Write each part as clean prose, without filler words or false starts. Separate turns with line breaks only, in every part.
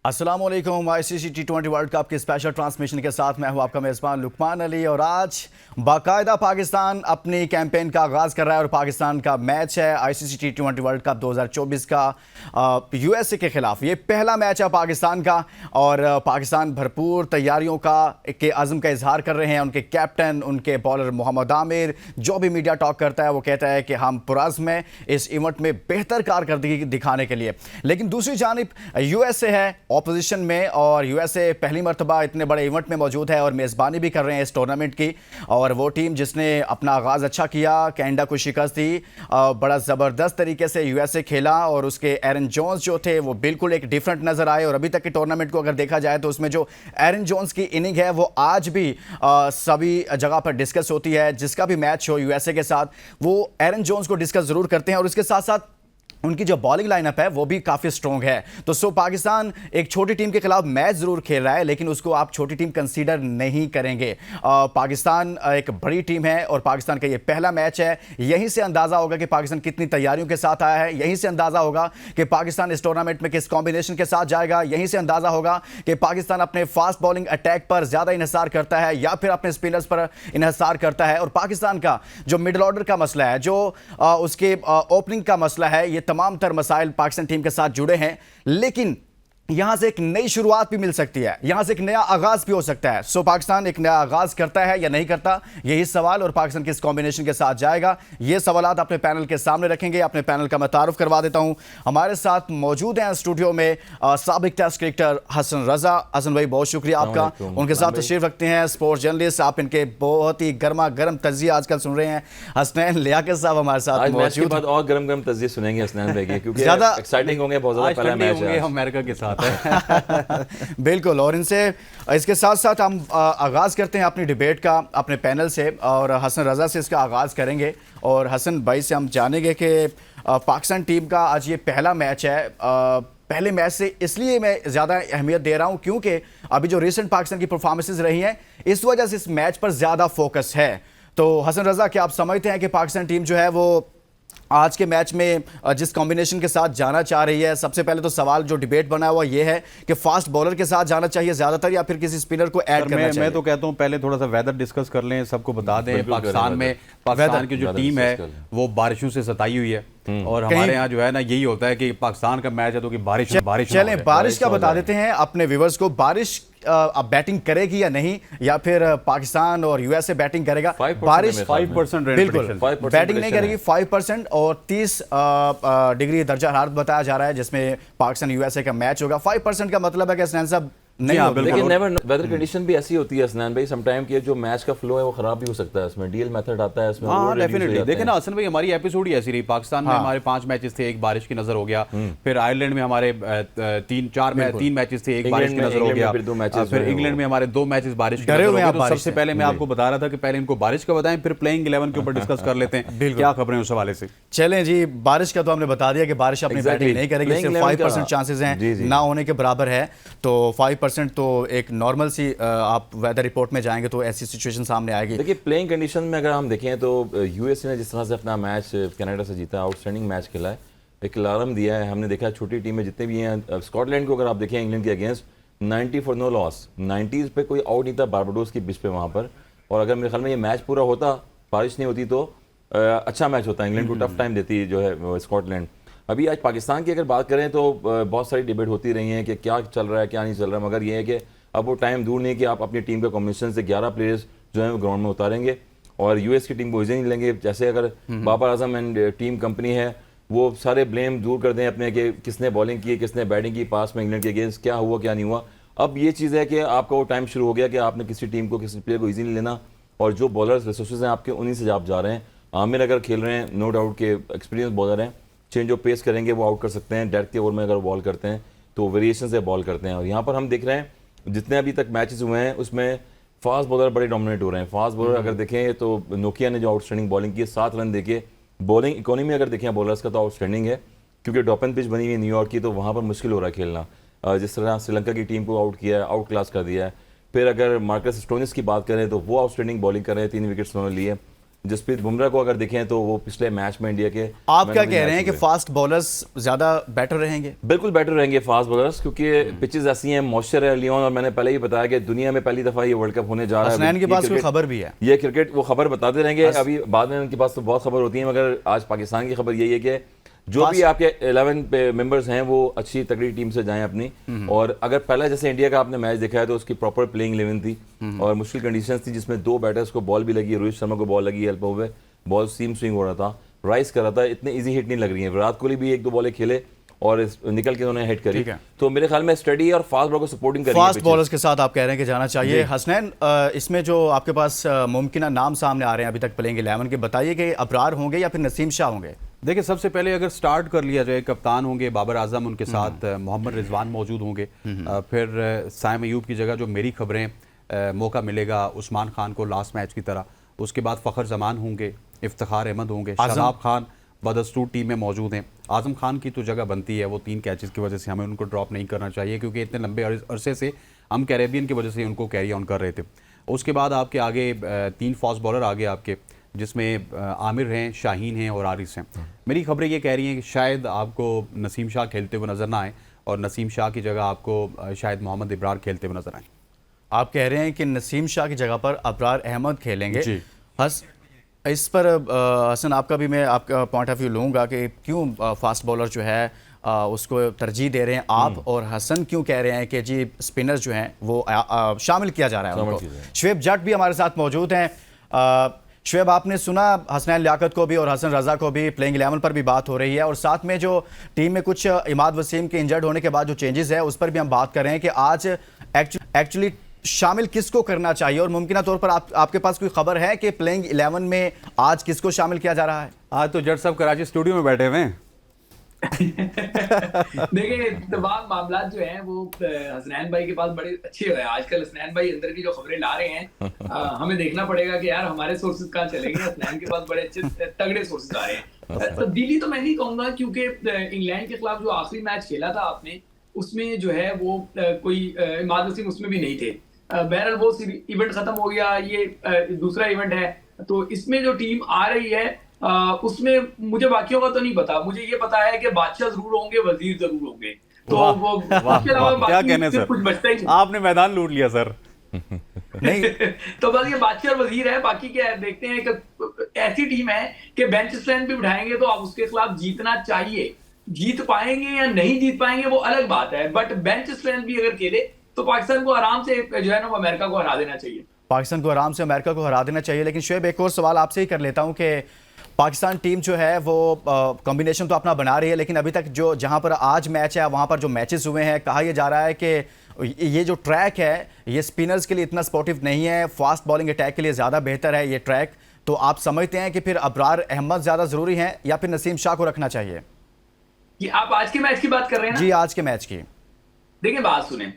अस्सलाम वालेकुम। आईसीसी टी20 world cup की स्पेशल ट्रांसमिशन के साथ मैं हूं आपका मेज़बान लुकमान अली और आज बाकायदा पाकिस्तान अपनी कैंपेन का आगाज़ कर रहा है और पाकिस्तान का मैच है आईसीसी टी20 वर्ल्ड कप 2024 का यूएसए के खिलाफ। ये पहला मैच है पाकिस्तान का और पाकिस्तान भरपूर तैयारियों के अज़्म का इजहार कर रहे हैं। उनके कैप्टन, उनके बॉलर मोहम्मद आमिर जो भी मीडिया टॉक करता है वो कहता है कि हम पुरज़्म हैं इस इवेंट में बेहतर कारकर्दगी दिखाने के लिए। लेकिन दूसरी जानिब यूएसए है ऑपोजिशन में और यूएसए पहली मरतबा इतने बड़े इवेंट में मौजूद है और मेज़बानी भी कर रहे हैं इस टूर्नामेंट की। और वो टीम जिसने अपना आगाज़ अच्छा किया, कनाडा को शिकस्त दी, बड़ा ज़बरदस्त तरीके से यूएसए खेला और उसके एरन जोन्स जो थे वो बिल्कुल एक डिफरेंट नज़र आए। और अभी तक के टूर्नामेंट को अगर देखा जाए तो उसमें जो एरन जोन्स की इनिंग है वो आज भी सभी जगह पर डिस्कस होती है। जिसका भी मैच हो यूएसए के साथ वो एरन जोन्स को डिस्कस ज़रूर करते हैं और उसके साथ साथ उनकी जो बॉलिंग लाइनअप है वो भी काफ़ी स्ट्रॉन्ग है। तो पाकिस्तान एक छोटी टीम के खिलाफ मैच ज़रूर खेल रहा है लेकिन उसको आप छोटी टीम कंसीडर नहीं करेंगे। पाकिस्तान एक बड़ी टीम है और पाकिस्तान का ये पहला मैच है। यहीं से अंदाज़ा होगा कि पाकिस्तान कितनी तैयारियों के साथ आया है। यहीं से अंदाज़ा होगा कि पाकिस्तान इस टूर्नामेंट में किस कॉम्बिनेशन के साथ जाएगा। यहीं से अंदाज़ा होगा कि पाकिस्तान अपने फास्ट बॉलिंग अटैक पर ज़्यादा इन्हिसार करता है या फिर अपने स्पिनर्स पर इन्हिसार करता है। और पाकिस्तान का जो मिडल ऑर्डर का मसला है, जो उसके ओपनिंग का मसला है, ये तमाम तर मसाइल पाकिस्तान टीम के साथ जुड़े हैं। लेकिन यहां से एक नई शुरुआत भी मिल सकती है, यहां से एक नया आगाज भी हो सकता है। पाकिस्तान एक नया आगाज करता है या नहीं करता, यही सवाल। और पाकिस्तान किस कॉम्बिनेशन के साथ जाएगा, ये सवालात अपने पैनल के सामने रखेंगे। अपने पैनल का मैं तारुफ करवा देता हूं। हमारे साथ मौजूद हैं स्टूडियो में साबिक टेस्ट क्रिकेटर हसन रजा। हसन भाई बहुत शुक्रिया आपका। उनके साथ तशरीफ रखते हैं स्पोर्ट्स जर्नलिस्ट, आप इनके बहुत ही गर्मा गर्म तजिया आजकल सुन रहे हैं, हसनैन लियाकत साहब हमारे साथ मौजूद।
और गर्म गर्म तजिए सुनेंगे हसनैन भाई के, क्योंकि ज्यादा एक्साइटिंग होंगे, बहुत ज्यादा पहला मैच है
अमेरिका के साथ
बिल्कुल। और इसके साथ साथ हम आगाज करते हैं अपनी डिबेट का अपने पैनल से और हसन रजा से इसका आगाज करेंगे। और हसन भाई से हम जानेंगे कि पाकिस्तान टीम का आज ये पहला मैच है। पहले मैच से इसलिए मैं ज़्यादा अहमियत दे रहा हूं क्योंकि अभी जो रिसेंट पाकिस्तान की परफॉर्मेंसेज रही हैं इस वजह से इस मैच पर ज़्यादा फोकस है। तो हसन रजा, क्या आप समझते हैं कि पाकिस्तान टीम जो है वो आज के मैच में जिस कॉम्बिनेशन के साथ जाना चाह रही है? सबसे पहले तो सवाल जो डिबेट बना हुआ ये है कि फास्ट बॉलर के साथ जाना चाहिए ज्यादातर या फिर किसी स्पिनर को ऐड करना चाहिए?
मैं तो कहता हूं पहले थोड़ा सा वेदर डिस्कस कर लें, सबको बता दें। पाकिस्तान की जो टीम है वो बारिशों से सताई हुई है और हमारे यहाँ जो है ना यही होता है कि पाकिस्तान का मैच है तो कि बारिश
चलें बारिश का बता देते हैं अपने व्यूअर्स को। बारिश अब बैटिंग करेगी या नहीं, या फिर पाकिस्तान और यूएसए बैटिंग करेगा? बारिश
5%
बिल्कुल बैटिंग नहीं करेगी, 5% और 30 डिग्री दर्जा हरारत बताया जा रहा है जिसमें पाकिस्तान यूएसए का मैच होगा। 5% का मतलब है कि हसनैन साहब नहीं,
लेकिन नेवर वेदर कंडीशन भी ऐसी होती है हसनैन भाई, सम टाइम कि जो मैच का फ्लो है वो खराब भी हो सकता है, इसमें डीएल मेथड आता है इसमें।
हाँ डेफिनेटली। देखिए ना हसन भाई, हमारी एपिसोड ही ऐसी रही। पाकिस्तान में हमारे 5 मैचेस थे, एक बारिश की नजर हो गया। फिर आयरलैंड में हमारे 3 मैचेस थे, एक बारिश की नजर हो गया। फिर इंग्लैंड में हमारे 2 मैचेस बारिश के नजर हो गया। तो सबसे पहले मैं आपको बता रहा था कि पहले इनको बारिश का बताएं, फिर प्लेइंग 11 के ऊपर डिस्कस कर लेते हैं क्या खबरें उस हवाले से।
चलें जी, बारिश का तो हमने बता दिया कि बारिश अपनी बैटिंग नहीं करेगी, सिर्फ 5% चांसेस हैं, ना होने के बराबर है। तो 5% तो एक नॉर्मल सी आप वेदर रिपोर्ट में जाएंगे तो ऐसी सिचुएशन सामने आएगी।
देखिए प्लेइंग कंडीशन में अगर हम देखें तो यूएसए ने जिस तरह से अपना मैच कनाडा से जीता, आउटस्टैंडिंग मैच खेला है, एक अलार्म दिया है। हमने देखा छोटी टीमें जितने भी हैं, स्कॉटलैंड को अगर आप देखें इंग्लैंड के against 90 for no loss, 90s पे कोई आउट नहीं था बारबाडोस की पिच पे वहाँ पर। और अगर मेरे ख्याल में ये मैच पूरा होता, बारिश नहीं होती तो अच्छा मैच होता, इंग्लैंड को टफ टाइम देती जो है स्कॉटलैंड। अभी आज पाकिस्तान की अगर बात करें तो बहुत सारी डिबेट होती रही है कि क्या चल रहा है क्या नहीं चल रहा है, मगर ये है कि अब वो टाइम दूर नहीं है कि आप अपनी टीम के कॉम्बिनेशन से 11 प्लेयर्स जो है वो ग्राउंड में उतारेंगे और यूएस की टीम को इजी नहीं लेंगे। जैसे अगर Babar Azam and team company है वो सारे ब्लेम दूर कर दें अपने कि किसने बॉलिंग की, किसने बैटिंग की, पास में इंग्लैंड के अगेंस्ट क्या हुआ क्या नहीं हुआ। अब ये चीज़ है कि आपका वो टाइम शुरू हो गया कि आपने किसी टीम को, किसी प्लेयर को ईजी नहीं लेना और जो बॉलर्स रिसोर्सेज हैं आपके उन्हीं से आप जा रहे हैं। आमिर अगर खेल रहे हैं नो डाउट के एक्सपीरियंस बॉलर हैं, चेंज ऑफ पेस करेंगे वो आउट कर सकते हैं। डेथ के ओवर में अगर बॉल करते हैं तो वेरिएशन से बॉल करते हैं। और यहाँ पर हम देख रहे हैं जितने अभी तक मैचेस हुए हैं उसमें फास्ट बॉलर बड़े डोमिनेट हो रहे हैं। फास्ट बॉलर अगर देखें तो नोकिया ने जो आउटस्टैंडिंग बॉलिंग की, 7 रन देके बॉलिंग इकोनॉमी अगर देखें बॉलर्स का तो आउटस्टैंडिंग है, क्योंकि डोपन पिच बनी हुई है न्यूयॉर्क की, तो वहाँ पर मुश्किल हो रहा है खेलना। जिस तरह श्रीलंका की टीम को आउट किया है, आउट क्लास कर दिया है। फिर अगर मार्कस स्टोनिस की बात करें तो वो आउटस्टैंडिंग बॉलिंग कर रहे हैं, 3 विकेट्स उन्होंने लिए। जसप्रीत बुमराह को अगर देखें तो वो पिछले मैच में इंडिया के
आप क्या कह रहे हैं कि फास्ट बॉलर्स ज्यादा बेटर रहेंगे?
बिल्कुल बेटर रहेंगे फास्ट बॉलर्स, क्योंकि पिचेस ऐसी हैं, मॉइस्चर है लियोन, और मैंने पहले ही बताया कि दुनिया में पहली दफा ये वर्ल्ड कप होने जा रहा है।
हसनैन के पास कोई खबर भी है?
ये क्रिकेट वो खबर बताते रहेंगे, अभी बाद में उनके पास तो बहुत खबर होती है, मगर आज पाकिस्तान की खबर यही है कि जो भी आपके 11 मेंबर्स हैं वो अच्छी तगड़ी टीम से जाएं अपनी। और अगर पहले जैसे इंडिया का आपने मैच देखा है तो उसकी प्रॉपर प्लेइंग 11 थी और मुश्किल कंडीशंस थी, जिसमें 2 बैटर्स को बॉल भी लगी, रोहित शर्मा को बॉल लगी एल्बो पे, बॉल सीम स्विंग हो रहा था, राइस कर रहा था, इतने इजी हिट नहीं लग रही है। विराट कोहली भी 1-2 बॉलें खेले और निकल के उन्होंने हिट करी। तो मेरे ख्याल में स्टडी और फास्ट बॉलर को सपोर्टिंग करेंगे,
फास्ट बॉलर्स के साथ आप कह रहे हैं कि जाना चाहिए। हसनैन, इसमें जो आपके पास मुमकिन नाम सामने आ रहे हैं अभी तक प्लेइंग 11 के, बताइए कि अबरार होंगे या फिर नसीम शाह होंगे?
देखिए, सबसे पहले अगर स्टार्ट कर लिया जाए, कप्तान होंगे बाबर आजम, उनके साथ मोहम्मद रिजवान मौजूद होंगे, फिर साइम अयूब की जगह जो मेरी खबरें मौका मिलेगा उस्मान खान को लास्ट मैच की तरह, उसके बाद फ़खर जमान होंगे, इफ्तिखार अहमद होंगे, शादाब खान बदस्तूर टीम में मौजूद हैं। आजम खान की तो जगह बनती है, वो 3 कैचेस की वजह से हमें उनको ड्रॉप नहीं करना चाहिए, क्योंकि इतने लंबे अरसे से हम कैरेबियन की वजह से उनको कैरी ऑन कर रहे थे। उसके बाद आपके आगे 3 फास्ट बॉलर आगे आपके, जिसमें आमिर हैं, शाहीन हैं और आरिस हैं। मेरी खबरें ये कह रही हैं कि शायद आपको नसीम शाह खेलते हुए नज़र ना आए और नसीम शाह की जगह आपको शायद मोहम्मद इब्रार खेलते हुए नजर आए।
आप कह रहे हैं कि नसीम शाह की जगह पर अबरार अहमद खेलेंगे
जी।
इस पर हसन आपका भी मैं आपका पॉइंट ऑफ व्यू लूँगा कि क्यों फास्ट बॉलर जो है उसको तरजीह दे रहे हैं आप, और हसन क्यों कह रहे हैं कि जी स्पिनर्स जो हैं वो शामिल किया जा रहा है उनको। शुएब जट भी हमारे साथ मौजूद हैं। शुएब, आपने सुना हसनैन लियाकत को भी और हसन रजा को भी, प्लेइंग 11 पर भी बात हो रही है, और साथ में जो टीम में कुछ इमाद वसीम के इंजर्ड होने के बाद जो चेंजेस है उस पर भी हम बात कर रहे हैं कि आज एक्चुअली शामिल किसको करना चाहिए, और मुमकिन तौर पर आपके पास कोई खबर है कि प्लेइंग 11 में आज किसको शामिल किया जा रहा है?
आज तो जट साहब कराची स्टूडियो में बैठे हुए हैं।
देखिए, तमाम मामला जो हैं वो हसनैन भाई के पास बड़े अच्छे हैं। आजकल हसनैन भाई अंदर की जो खबरें ला रहे हैं, हमें देखना पड़ेगा कि यार हमारे सोर्सेज कहाँ चलेंगे। हसनैन के पास बड़े अच्छे तगड़े सोर्सेज आ रहे हैं। तब्दीली तो मैं नहीं कहूंगा, क्योंकि इंग्लैंड के खिलाफ जो आखिरी मैच खेला था आपने, उसमें जो है वो कोई इमाद वसीम उसमें भी नहीं थे। बहरहाल वो इवेंट खत्म हो गया, ये दूसरा इवेंट है। तो इसमें जो टीम आ रही है उसमें मुझे बाकियों का तो नहीं पता, मुझे ये पता है कि बादशाह जरूर होंगे, वजीर जरूर होंगे। तो वो इसके अलावा
क्या कहने सर,
कुछ बचता ही
आपने मैदान लूट लिया सर।
नहीं
तो बस ये बादशाह और वजीर है, बाकी क्या है देखते हैं कि ऐसी टीम है कि बेंच स्ट्रेंथ भी बिठाएंगे तो आप उसके खिलाफ जीतना चाहिए। जीत पाएंगे या नहीं जीत पाएंगे वो अलग बात है, बट बेंच स्ट्रेंथ भी अगर खेले तो पाकिस्तान को आराम से जो है ना वो अमेरिका को हरा देना चाहिए।
पाकिस्तान को आराम से अमेरिका को हरा देना चाहिए। लेकिन शुएब, एक और सवाल आपसे ही कर लेता हूं कि पाकिस्तान टीम जो है वो कॉम्बिनेशन तो अपना बना रही है, लेकिन अभी तक जो जहां पर आज मैच है वहां पर जो मैचेस हुए हैं, कहा यह जा रहा है कि ये जो ट्रैक है ये स्पिनर्स के लिए इतना सपोर्टिव नहीं है, फास्ट बॉलिंग अटैक के लिए ज़्यादा बेहतर है ये ट्रैक। तो आप समझते हैं कि फिर अबरार अहमद ज़्यादा ज़रूरी हैं या फिर नसीम शाह को रखना चाहिए?
ये आप आज के मैच की बात कर रहे हैं ना?
जी, आज के मैच की।
देखिए, बात सुने,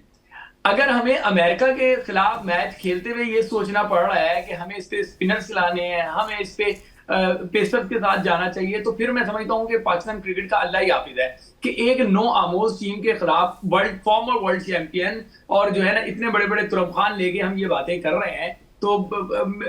अगर हमें अमेरिका के खिलाफ मैच खेलते हुए ये सोचना पड़ रहा है कि हमें इस पे स्पिनर्स लाने हैं, हमें इस पे पेसर्स के साथ जाना चाहिए, तो फिर मैं समझता हूं कि पाकिस्तान क्रिकेट का अल्लाह ही हाफिज है कि एक नो आमोज टीम के खिलाफ फॉर्मर वर्ल्ड चैंपियन और जो है ना इतने बड़े बड़े तुरब खान लेके हम ये बातें कर रहे हैं। तो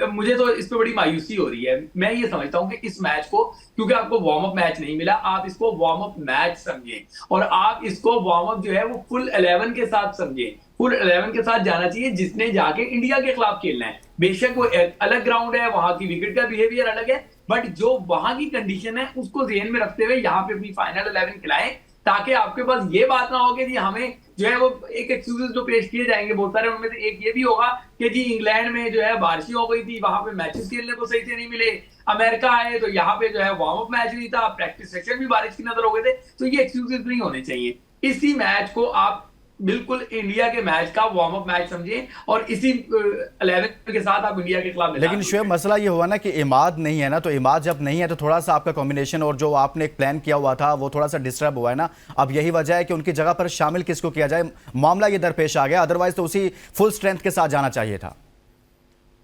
मुझे तो इस पे बड़ी मायूसी हो रही है। मैं ये समझता हूं कि इस मैच को, क्योंकि आपको वार्म अप मैच नहीं मिला, आप इसको वार्म अप मैच समझें और आप इसको वार्म अप जो है वो फुल 11 के साथ समझें। फुल 11 के साथ जाना चाहिए जिसने जाके इंडिया के खिलाफ खेलना है। बेशक वो अलग ग्राउंड है, वहां की विकेट का बिहेवियर अलग है, बट जो वहां की कंडीशन है उसको ध्यान में रखते हुए यहाँ पे अपनी फाइनल 11 खिलाएं, ताकि आपके पास ये बात ना हो कि जी हमें जो है वो एक एक्सक्यूजेस जो पेश किए जाएंगे बहुत सारे, उनमें से एक ये भी होगा कि जी इंग्लैंड में जो है बारिश हो गई थी, वहां पे मैचेस खेलने को सही से नहीं मिले, अमेरिका आए तो यहाँ पे जो है वार्म अप मैच नहीं था, प्रैक्टिस सेशन भी बारिश की नजर हो गए थे। तो ये एक्सक्यूजेस नहीं होने चाहिए। इसी मैच को आप बिल्कुल इंडिया के मैच का वार्म अप मैच समझें और इसी 11 के साथ आप इंडिया के खिलाफ।
लेकिन शुएब, मसला ये हुआ ना कि इमाद नहीं है ना, तो इमाद जब नहीं है तो थोड़ा सा आपका कॉम्बिनेशन और जो आपने एक प्लान किया हुआ था वो थोड़ा सा डिस्टर्ब हुआ है ना। अब यही वजह है कि उनकी जगह पर शामिल किसको किया जाए, मामला ये दरपेश आ गया। अदरवाइज तो उसी फुल स्ट्रेंथ के साथ जाना चाहिए था।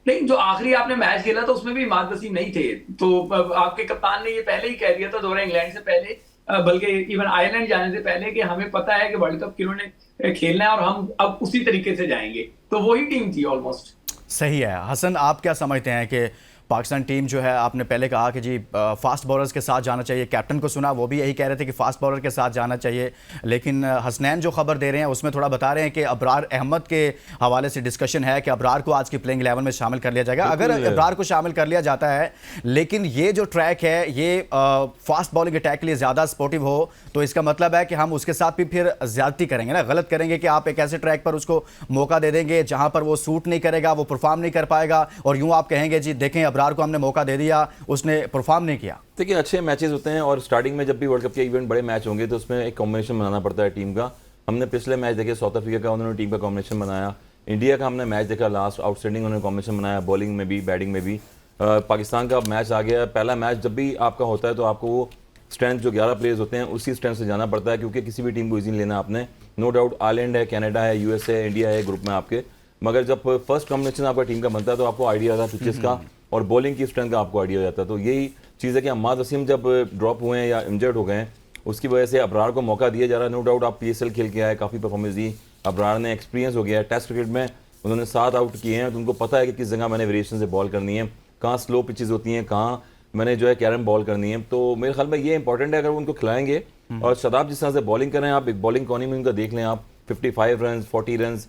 नहीं, जो आखिरी आपने मैच खेला था उसमें भी इमाद वसीम नहीं थे, तो आपके कप्तान ने ये पहले ही कह दिया था दौरे इंग्लैंड से पहले, बल्कि इवन आयरलैंड जाने से पहले, कि हमें पता है कि वर्ल्ड कप किन्होंने खेलना है और हम अब उसी तरीके से जाएंगे। तो वही टीम थी ऑलमोस्ट।
सही है। हसन, आप क्या समझते हैं कि पाकिस्तान टीम जो है, आपने पहले कहा कि जी फास्ट बॉलर्स के साथ जाना चाहिए, कैप्टन को सुना वो भी यही कह रहे थे कि फास्ट बॉलर के साथ जाना चाहिए, लेकिन हसनैन जो खबर दे रहे हैं उसमें थोड़ा बता रहे हैं कि अबरार अहमद के हवाले से डिस्कशन है कि अबरार को आज की प्लेइंग 11 में शामिल कर लिया जाएगा। अगर अबरार को शामिल कर लिया जाता है, लेकिन ये जो ट्रैक है ये फास्ट बॉलिंग अटैक के लिए ज़्यादा सपोर्टिव हो, तो इसका मतलब है कि हम उसके साथ भी फिर ज्यादती करेंगे ना, गलत करेंगे कि आप एक ऐसे ट्रैक पर उसको मौका दे देंगे जहां पर वो सूट नहीं करेगा, वो परफॉर्म नहीं कर पाएगा, और यूं आप कहेंगे जी देखें अबरार को हमने मौका दे दिया, उसने परफॉर्म नहीं किया।
देखिए अच्छे मैचेस होते हैं और स्टार्टिंग में जब भी वर्ल्ड कप के इवेंट बड़े मैच होंगे तो उसमें एक कॉम्बिनेशन बनाना पड़ता है टीम का। हमने पिछले मैच देखे साउथ अफ्रीका का, उन्होंने टीम का कॉम्बिनेशन बनाया। इंडिया का हमने मैच देखा लास्ट, आउटस्टैंडिंग उन्होंने कॉम्बिनेशन बनाया, बॉलिंग में भी बैटिंग में भी। पाकिस्तान का मैच आ गया, पहला मैच जब भी आपका होता है तो आपको वो स्ट्रेंथ जो 11 प्लेयर्स होते हैं उसी स्ट्रेंथ से जाना पड़ता है, क्योंकि किसी भी टीम को इजीली लेना आपने। नो डाउट आयरलैंड है, कनाडा है, यूएस है, इंडिया है ग्रुप में आपके, मगर जब फर्स्ट कॉम्बिनेशन आपका टीम का बनता है तो आपको आइडिया आता है पिचेस का और बॉलिंग की स्ट्रेंथ का आपको आइडिया हो जाता है। तो यही चीज़ है कि अम्माद वसीम जब ड्रॉप हुए हैं या इंजर्ड हो गए हैं, उसकी वजह से अबरार को मौका दिया जा रहा है। नो डाउट आप PSL खेल के आए, काफ़ी परफॉर्मेंस दी, अबरार ने एक्सपीरियंस हो गया है, टेस्ट क्रिकेट में उन्होंने 7 आउट किए हैं, तो उनको पता है कि किस जगह मैंने वेरिएशन से बॉल करनी है, कहाँ स्लो पिचेस होती हैं, कहाँ मैंने जो है कैरम बॉल करनी है। तो मेरे ख्याल में ये इंपॉर्टेंट है, अगर वो उनको खिलाएंगे। और शदाब जिस तरह से बॉलिंग करें, आप एक बॉलिंग कॉर्नी में उनका देख लें, आप 55 run 40 run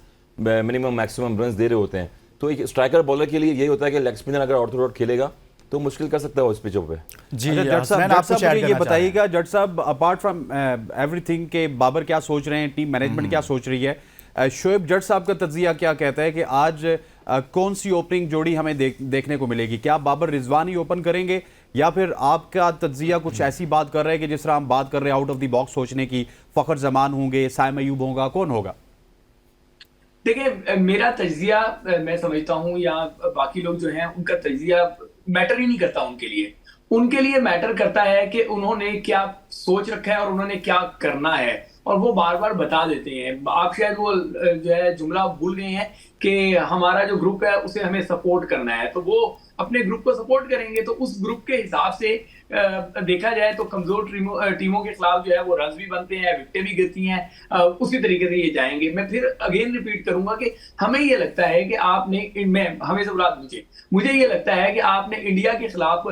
minimum maximum run दे रहे होते हैं। तो एक स्ट्राइकर बॉलर के लिए यही होता है कि लेग स्पिनर अगर ऑर्थोडॉट खेलेगा तो मुश्किल कर सकता है उस पिचों पे।
जी
जट साहब ये बताइएगा, जट साहब अपार्ट फ्रॉम एवरीथिंग के बाबर क्या सोच रहे हैं, टीम मैनेजमेंट क्या सोच रही है, शोएब जट साहब का तज्जिया क्या कहता है कि आज कौन सी ओपनिंग जोड़ी हमें देखने को मिलेगी? क्या बाबर रिजवान ही ओपन करेंगे या फिर आपका तज्जिया कुछ ऐसी बात कर रहे हैं कि जिस तरह हम बात कर रहे हैं आउट ऑफ द बॉक्स सोचने की, फखर जमान होंगे, साइम अयूब होगा, कौन होगा?
देखिए मेरा तज्जिया, मैं समझता हूं या बाकी लोग जो हैं उनका तज्जिया मैटर ही नहीं करता उनके लिए मैटर करता है कि उन्होंने क्या सोच रखा है और उन्होंने क्या करना है, और वो बार बार बता देते हैं। आप शायद वो जो है जुमला भूल गए हैं कि हमारा जो ग्रुप है उसे हमें सपोर्ट करना है, तो वो अपने ग्रुप को सपोर्ट करेंगे। तो उस ग्रुप के हिसाब से देखा जाए तो कमजोर टीमों के खिलाफ जो है वो रन्स भी बनते हैं, विकेटें भी गिरती हैं, उसी तरीके से ये जाएंगे। मैं फिर अगेन रिपीट करूंगा कि हमें ये लगता है कि आपने, हमें से बुला मुझे ये लगता है कि आपने इंडिया के खिलाफ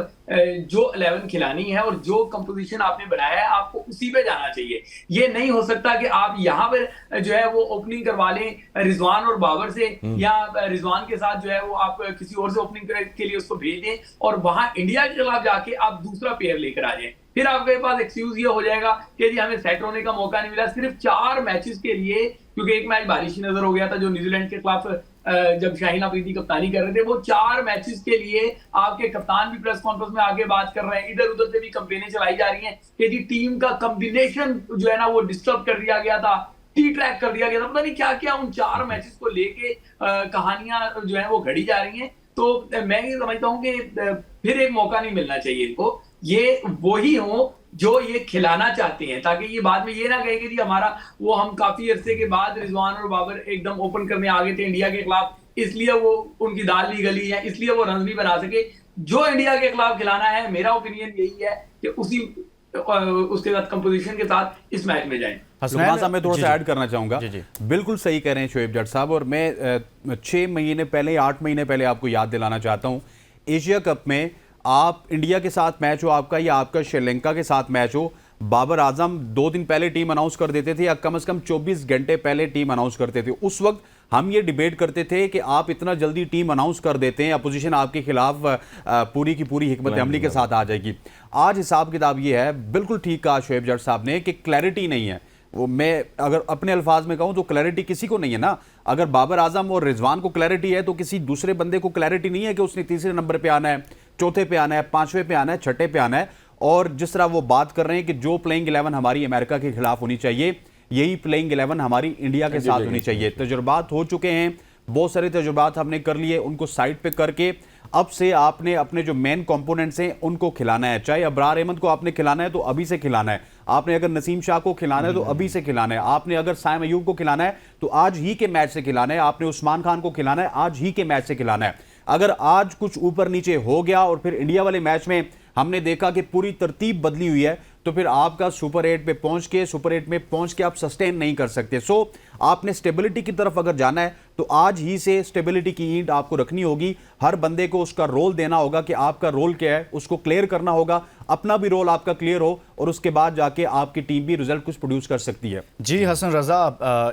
जो 11 खिलानी है और जो कंपोजिशन आपने बनाया है आपको उसी पे जाना चाहिए। ये नहीं हो सकता कि आप यहाँ पर जो है वो ओपनिंग करवा लें रिजवान और बाबर से, या रिजवान के साथ जो है वो आप किसी और से ओपनिंग के लिए उसको भेज दें और वहां इंडिया के खिलाफ जाके आप दूसरा पेयर लेकर आ जाएं। फिर आपके पास एक्सक्यूज ये हो जाएगा कि जी हमें सेट होने का मौका नहीं मिला सिर्फ 4 मैचेस के लिए, क्योंकि एक मैच बारिश नजर हो गया था जो न्यूजीलैंड के खिलाफ जब शाहीन अफरीदी कप्तानी कर रहे थे, वो 4 मैचेस के लिए आपके कप्तान भी प्रेस कॉन्फ्रेंस में आगे बात कर रहे हैं, इधर उधर से भी कंपेनें चलाई जा रही हैं कि जी टीम का कॉम्बिनेशन जो है ना वो डिस्टर्ब कर दिया गया था, टी ट्रैक कर दिया गया था, पता नहीं क्या क्या उन 4 मैचेस को लेके कहानियां जो है वो घड़ी जा रही हैं। तो मैं ये समझता हूं कि फिर एक मौका नहीं मिलना चाहिए इनको, ये वही हो जो ये खिलाना चाहते हैं, ताकि ये बाद में ये ना कहे कि जी हमारा वो हम काफी अरसे के बाद रिजवान और बाबर एकदम ओपन करने आ गए थे इंडिया के खिलाफ, इसलिए वो उनकी दाल नहीं गली है, इसलिए वो रन भी बना सके। जो इंडिया के खिलाफ खिलाना है, मेरा ओपिनियन यही है कि उसी उसके साथ कंपोजिशन के साथ इस मैच में जाएं।
लुकमान साहब मैं थोड़ा सा ऐड करना चाहूंगा। बिल्कुल सही कह रहे हैं शोएब जट साहब, और मैं 6 महीने पहले 8 महीने पहले आपको याद दिलाना चाहता हूं, एशिया कप में आप इंडिया के साथ मैच हो आपका या आपका श्रीलंका के साथ मैच हो, बाबर आजम 2 दिन पहले टीम अनाउंस कर देते थे या कम से कम 24 घंटे पहले टीम अनाउंस करते थे। उस वक्त हम ये डिबेट करते थे कि आप इतना जल्दी टीम अनाउंस कर देते हैं, अपोजिशन आपके खिलाफ पूरी की पूरी हिकमत अमली के साथ आ जाएगी। आज हिसाब किताब ये है, बिल्कुल ठीक कहा शोएब जट साहब ने, कि क्लैरिटी नहीं है। वो मैं अगर अपने अल्फाज में कहूं तो क्लैरिटी किसी को नहीं है ना। अगर बाबर आजम और रिजवान को क्लैरिटी है तो किसी दूसरे बंदे को क्लैरिटी नहीं है कि उसने तीसरे नंबर पे आना है, चौथे पे आना है, 5वें पे आना है, 6ठे पे आना है। और जिस तरह वो बात कर रहे हैं कि जो प्लेइंग 11 हमारी अमेरिका के खिलाफ होनी चाहिए, यही प्लेइंग 11 हमारी इंडिया के साथ होनी चाहिए। तजुर्बात हो चुके हैं, बहुत सारे तजुर्बात हमने कर लिए, उनको साइड पे करके अब से आपने अपने जो मेन कंपोनेंट्स हैं उनको खिलाना है। चाहे अबरार अहमद को आपने खिलाना है तो अभी से खिलाना है, आपने अगर नसीम शाह को खिलाना है तो अभी से खिलाना है, आपने अगर साइम अयूब को खिलाना है तो आज ही के मैच से खिलाना है, आपने उस्मान खान को खिलाना है आज ही के मैच से खिलाना है। अगर आज कुछ ऊपर नीचे हो गया और फिर इंडिया वाले मैच में हमने देखा कि पूरी तरतीब बदली हुई है, तो फिर आपका सुपर 8 पे पहुंच के, सुपर 8 में पहुंच के आप सस्टेन नहीं कर सकते। सो आपने स्टेबिलिटी की तरफ अगर जाना है तो आज ही से स्टेबिलिटी की ईंट आपको रखनी होगी, हर बंदे को उसका रोल देना होगा कि आपका रोल क्या है, उसको क्लियर करना होगा, अपना भी रोल आपका क्लियर हो, और उसके बाद जाके आपकी टीम भी रिजल्ट कुछ प्रोड्यूस कर सकती है।
जी हसन रजा,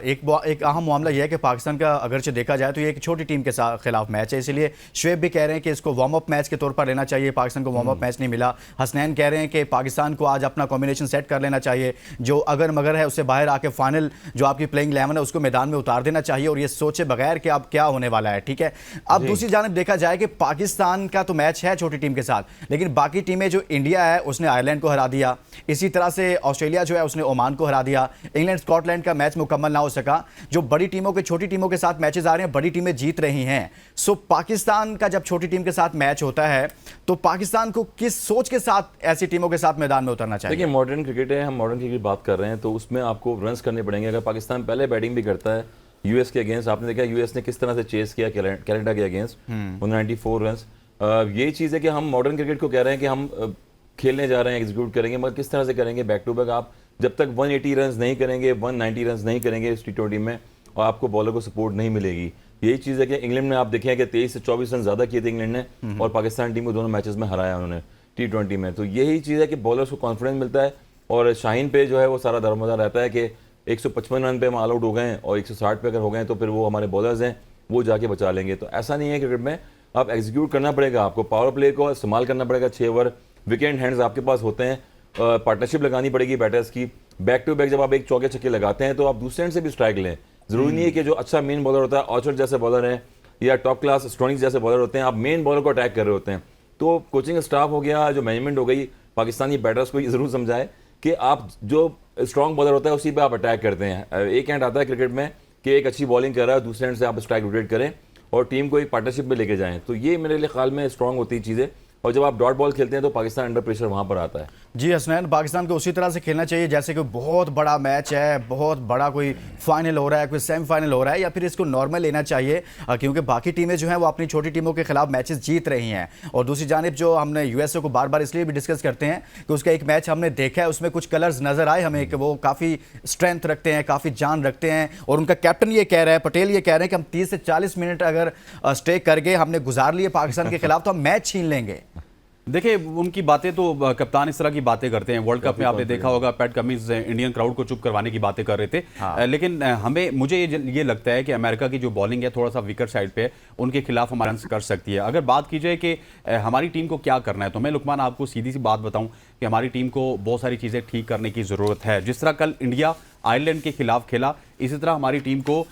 एक अहम मामला यह है कि पाकिस्तान का अगरचे देखा जाए तो ये एक छोटी टीम के साथ खिलाफ मैच है, इसलिए शुएब भी कह रहे हैं कि इसको वार्म अप मैच के तौर पर लेना चाहिए। पाकिस्तान को वार्म अप मैच नहीं मिला। हसनैन कह रहे हैं कि पाकिस्तान को आज अपना कॉम्बिनेशन सेट कर लेना चाहिए, जो अगर मगर है उससे बाहर आके फाइनल जो आपकी प्लेइंग 11 है उसको मैदान में उतार देना चाहिए, और ये सोचे बगैर कि अब क्या होने वाला है। ठीक है, अब दूसरी जानिब देखा जाए कि पाकिस्तान का तो मैच है छोटी टीम के साथ, लेकिन बाकी टीमें जो इंडिया है उसने आयरलैंड को हरा दिया, इसी तरह से ऑस्ट्रेलिया जो है उसने ओमान को हरा दिया, इंग्लैंड स्कॉटलैंड का मैच मुकम्मल ना हो सका। जो बड़ी टीमों के छोटी टीमों के साथ मैचेस आ रहे हैं, बड़ी टीमें जीत रही हैं। सो पाकिस्तान का जब छोटी टीम के साथ मैच होता है तो पाकिस्तान को किस सोच के साथ ऐसी टीमों के साथ मैदान में उतरना चाहिए?
देखिए, मॉडर्न क्रिकेट है, हम मॉडर्न क्रिकेट बात कर रहे हैं, तो उसमें आपको रन्स करने पड़ेंगे। अगर पाकिस्तान पहले बैटिंग भी करता है यूएस के अगेंस्ट, आपने देखा यूएस ने किस तरह से चेस किया कनाडा के अगेंस्ट 94 रन्स। यही चीज़ है कि हम मॉडर्न क्रिकेट को कह रहे हैं कि हम खेलने जा रहे हैं, एग्जीक्यूट करेंगे, मगर किस तरह से करेंगे बैक टू बैक। आप जब तक 180 रन नहीं करेंगे, 190 रन नहीं करेंगे इस T20 में, और आपको बॉलर को सपोर्ट नहीं मिलेगी। यही चीज़ है कि इंग्लैंड में आप देखें कि 23 से 24 रन ज़्यादा किए थे इंग्लैंड ने, और पाकिस्तान टीम को दोनों मैचेस में हराया उन्होंने T20 में। तो यही चीज़ है कि बॉलर्स को कॉन्फिडेंस मिलता है, और शाहीन पे जो है वो सारा दरमदार रहता है कि 155 रन पे हम ऑल आउट हो गए हैं, और 160 पे अगर हो गए तो फिर वो हमारे बॉलर्स हैं वो जाके बचा लेंगे। तो ऐसा नहीं है क्रिकेट में, आप एग्जीक्यूट करना पड़ेगा, आपको पावर प्ले को इस्तेमाल करना पड़ेगा। 6 ओवर विकेट हैंड्स आपके पास होते हैं, पार्टनरशिप लगानी पड़ेगी बैटर्स की। बैक टू बैक जब आप एक चौके छक्के लगाते हैं तो आप दूसरे एंड से भी स्ट्राइक लें। जरूरी नहीं है कि जो अच्छा मेन बॉलर होता है, ऑर्चर्ड जैसे बॉलर हैं या टॉप क्लास स्टोनिंग्स जैसे बॉलर होते हैं, आप मेन बॉलर को अटैक कर रहे होते हैं। तो कोचिंग स्टाफ हो गया, जो मैनेजमेंट हो गई, पाकिस्तानी बैटर्स को ये जरूर समझाए कि आप जो स्ट्रॉन्ग बॉलर होता है उसी पे आप अटैक करते हैं। एक एंड आता है क्रिकेट में कि एक अच्छी बॉलिंग कर रहा है, दूसरे एंड से आप स्ट्राइक रोटेट करें और टीम को एक पार्टनरशिप में लेके जाएं। तो ये मेरे लिए ख्याल में स्ट्रॉन्ग होती है चीज़ें, और जब आप डॉट बॉल खेलते हैं तो पाकिस्तान अंडर प्रेशर वहां पर आता है।
जी हसनैन, पाकिस्तान को उसी तरह से खेलना चाहिए जैसे कोई बहुत बड़ा मैच है, बहुत बड़ा कोई फाइनल हो रहा है, कोई सेमीफाइनल हो रहा है, या फिर इसको नॉर्मल लेना चाहिए, क्योंकि बाकी टीमें जो हैं वो अपनी छोटी टीमों के खिलाफ मैचेस जीत रही हैं। और दूसरी जानिब जो हमने यूएसए को बार बार इसलिए भी डिस्कस करते हैं कि उसका एक मैच हमने देखा है, उसमें कुछ कलर्स नजर आए हमें कि वो काफ़ी स्ट्रेंथ रखते हैं, काफ़ी जान रखते हैं, और उनका कैप्टन ये कह रहा है, पटेल ये कह रहे हैं कि हम 30 से 40 मिनट अगर स्टे करके हमने गुजार लिए पाकिस्तान के खिलाफ तो हम मैच छीन लेंगे।
देखिए, उनकी बातें तो कप्तान इस तरह की बातें करते हैं। वर्ल्ड कप में आपने देखा होगा पैट कमिंस इंडियन क्राउड को चुप करवाने की बातें कर रहे थे। हाँ। लेकिन मुझे ये लगता है कि अमेरिका की जो बॉलिंग है थोड़ा सा वीकर साइड पे है, उनके खिलाफ हमारा रन कर सकती है। अगर बात की जाए कि हमारी टीम को क्या करना है, तो मैं लुकमान आपको सीधी सी बात बताऊं कि हमारी टीम को बहुत सारी चीज़ें ठीक करने की ज़रूरत है। जिस तरह कल इंडिया आयरलैंड के खिलाफ खेला, इसी तरह हमारी टीम को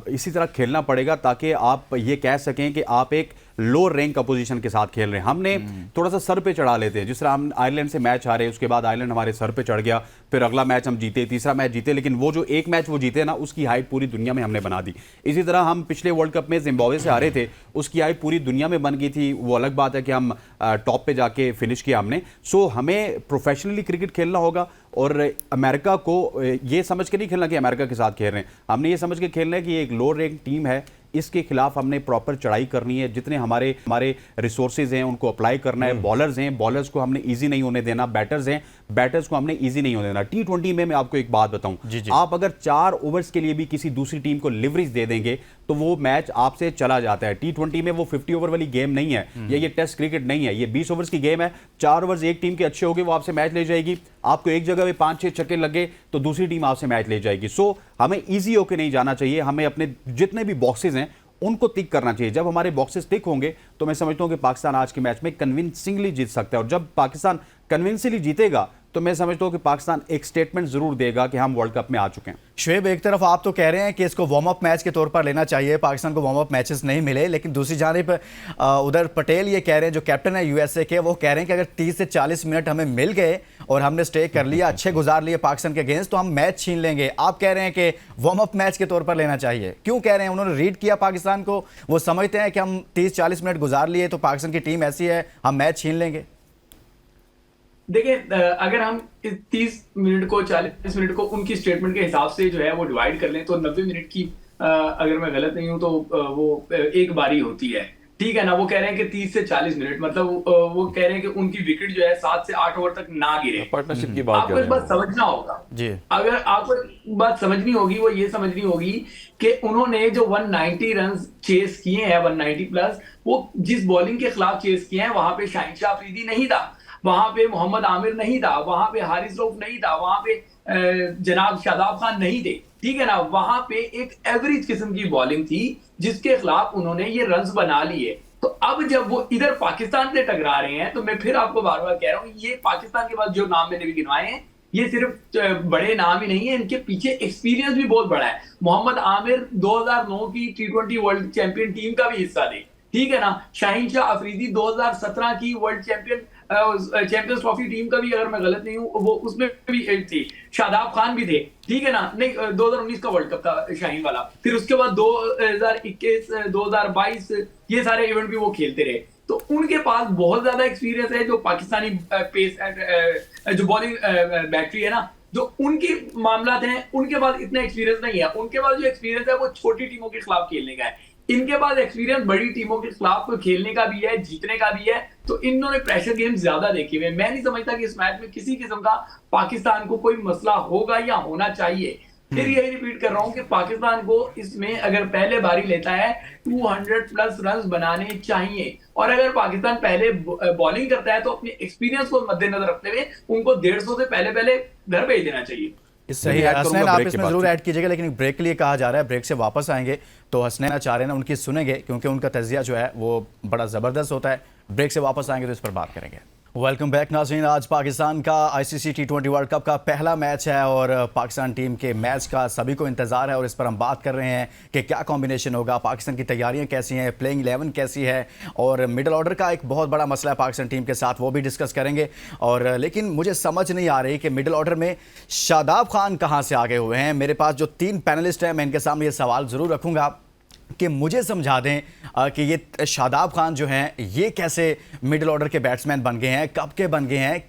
इसी तरह खेलना पड़ेगा ताकि आप ये कह सकें कि आप एक लो रैंक अपोजिशन के साथ खेल रहे हैं। हमने थोड़ा सा सर पे चढ़ा लेते हैं, जिस तरह हम आयरलैंड से मैच हारे, उसके बाद आयरलैंड हमारे सर पे चढ़ गया, फिर अगला मैच हम जीते, तीसरा मैच जीते, लेकिन वो जो एक मैच वो जीते ना, उसकी हाइप पूरी दुनिया में हमने बना दी। इसी तरह हम पिछले वर्ल्ड कप में जिम्बाब्वे से हारे थे, उसकी हाइप पूरी दुनिया में बन गई थी। वो अलग बात है कि हम टॉप पे जाके फिनिश किया हमने। सो हमें प्रोफेशनली क्रिकेट खेलना होगा, और अमेरिका को ये समझ के नहीं खेलना कि अमेरिका के साथ खेल रहे हैं, हमने ये समझ के खेलना है कि एक लो रैंक टीम है, इसके खिलाफ हमने प्रॉपर चढ़ाई करनी है। जितने हमारे रिसोर्सेज हैं उनको अप्लाई करना है। बॉलर्स हैं, बॉलर्स को हमने इजी नहीं होने देना। बैटर्स हैं, बैटर्स को हमने इजी नहीं होने देना। T20 में मैं आपको एक बात बताऊं, आप अगर 4 ओवर्स के लिए भी किसी दूसरी टीम को लिवरेज दे देंगे तो वो मैच आपसे चला जाता है। T20 में वो 50 ओवर वाली गेम नहीं है, या ये टेस्ट क्रिकेट नहीं है, ये 20 ओवर्स की गेम है। 4 ओवर्स एक टीम के अच्छे हो गए, वो आपसे मैच ले जाएगी। आपको एक जगह पे 5-6 छक्के लगे तो दूसरी टीम आपसे मैच ले जाएगी। सो हमें ईजी होकर नहीं जाना चाहिए, हमें अपने जितने भी बॉक्सेज हैं उनको टिक करना चाहिए। जब हमारे बॉक्सेस टिक होंगे तो मैं समझता हूं कि पाकिस्तान आज के मैच में कन्विंसिंगली जीत सकता है, और जब पाकिस्तान कन्विंसिंगली जीतेगा तो मैं समझता हूं कि पाकिस्तान एक स्टेटमेंट जरूर देगा कि हम वर्ल्ड कप में आ चुके हैं।
शुएब, एक तरफ आप तो कह रहे हैं कि इसको वार्म अप मैच के तौर पर लेना चाहिए, पाकिस्तान को वार्म अप मैचेस नहीं मिले, लेकिन दूसरी जानिब उधर पटेल ये कह रहे हैं, जो कैप्टन है यूएसए के, वो कह रहे हैं कि अगर 30 से 40 मिनट हमें मिल गए और हमने स्टे कर लिया, अच्छे गुजार लिए पाकिस्तान के अगेंस्ट, तो हम मैच छीन लेंगे। आप कह रहे हैं कि वार्म अप मैच के तौर पर लेना चाहिए, क्यों कह रहे हैं? उन्होंने रीड किया पाकिस्तान को, वो समझते हैं कि हम 30-40 मिनट गुजार लिए तो पाकिस्तान की टीम ऐसी है, हम मैच छीन लेंगे।
देखिए, अगर हम 30 मिनट को 40 मिनट को उनकी स्टेटमेंट के हिसाब से जो है वो डिवाइड कर लें तो 90 मिनट की, अगर मैं गलत नहीं हूं तो वो एक बारी होती है, ठीक है ना। वो कह रहे हैं कि 30 से 40 मिनट, मतलब वो कह रहे हैं कि उनकी विकेट जो है 7 से 8 ओवर तक ना गिरे।
पार्टनरशिप की बात
आपको इस बात समझना होगा जी। अगर आपको बात समझनी होगी, वो ये समझनी होगी कि उन्होंने जो 190 रन चेस किए हैं, 190 प्लस, वो जिस बॉलिंग के खिलाफ चेस किए हैं, वहां पे शाहिन शाह अफरीदी नहीं था, वहां पे मोहम्मद आमिर नहीं था, वहां पे हारिस रऊफ नहीं था, वहां पे जनाब शादाब खान नहीं थे, ठीक है ना। वहां पे एक एवरेज किस्म की बॉलिंग थी जिसके खिलाफ उन्होंने ये रन्स बना लिए। तो अब जब वो इधर पाकिस्तान से टकरा रहे हैं, तो मैं फिर आपको बार बार कह रहा हूं, ये पाकिस्तान के पास जो नाम मैंने भी गिनवाए हैं, ये सिर्फ बड़े नाम ही नहीं है, इनके पीछे एक्सपीरियंस भी बहुत बड़ा है। मोहम्मद आमिर 2009 की T20 वर्ल्ड चैंपियन टीम का भी हिस्सा थे, ठीक है ना। शाहिन शाह अफरीदी 2017 की वर्ल्ड चैंपियंस ट्रॉफी टीम का भी, अगर मैं गलत नहीं हूं, वो उसमें भी थे। शादाब खान भी थे, ठीक है ना। नहीं, 2019 का वर्ल्ड कप था शाहीन वाला। फिर उसके बाद 2021, 2022 ये सारे इवेंट भी वो खेलते रहे। तो उनके पास बहुत ज्यादा एक्सपीरियंस है। जो पाकिस्तानी पेस जो बॉलिंग बैटरी है ना, जो उनके मामलात हैं, उनके पास इतना एक्सपीरियंस नहीं है। उनके पास जो एक्सपीरियंस है वो छोटी टीमों के खिलाफ खेलने का है। इनके पास एक्सपीरियंस बड़ी टीमों के खिलाफ खेलने का भी है, जीतने का भी है। तो इन्होंने प्रेशर गेम ज्यादा देखे हुए। मैं नहीं समझता कि इस मैच में किसी किस्म का पाकिस्तान को कोई मसला होगा या होना चाहिए। फिर यही रिपीट कर रहा हूं कि पाकिस्तान को इसमें अगर पहले बारी लेता है 200 प्लस रन बनाने चाहिए, और अगर पाकिस्तान पहले बॉलिंग करता है तो अपने एक्सपीरियंस को मद्देनजर रखते हुए उनको 150 से पहले घर भेज देना चाहिए।
सही है हसनैन, आप इसमें जरूर ऐड कीजिएगा, लेकिन ब्रेक के लिए कहा जा रहा है, ब्रेक से वापस आएंगे तो हसनैन चाह रहे हैं ना, उनकी सुनेंगे क्योंकि उनका तजिया जो है वो बड़ा ज़बरदस्त होता है। ब्रेक से वापस आएंगे तो इस पर बात करेंगे। वेलकम बैक नाज़रीन। आज पाकिस्तान का ICC T20 वर्ल्ड कप का पहला मैच है और पाकिस्तान टीम के मैच का सभी को इंतज़ार है और इस पर हम बात कर रहे हैं कि क्या कॉम्बिनेशन होगा, पाकिस्तान की तैयारियां कैसी हैं, प्लेइंग 11 कैसी है, और मिडल ऑर्डर का एक बहुत बड़ा मसला है पाकिस्तान टीम के साथ, वो भी डिस्कस करेंगे। और लेकिन मुझे समझ नहीं आ रही कि मिडल ऑर्डर में शादाब खान कहाँ से आगे हुए हैं। मेरे पास जो 3 पैनलिस्ट हैं, मैं इनके सामने ये सवाल ज़रूर रखूँगा कि मुझे समझा दें कि ये शादाब खान जो हैं ये कैसे मिडिल ऑर्डर के बैट्समैन बन गए हैं, कब के बन गए हैं,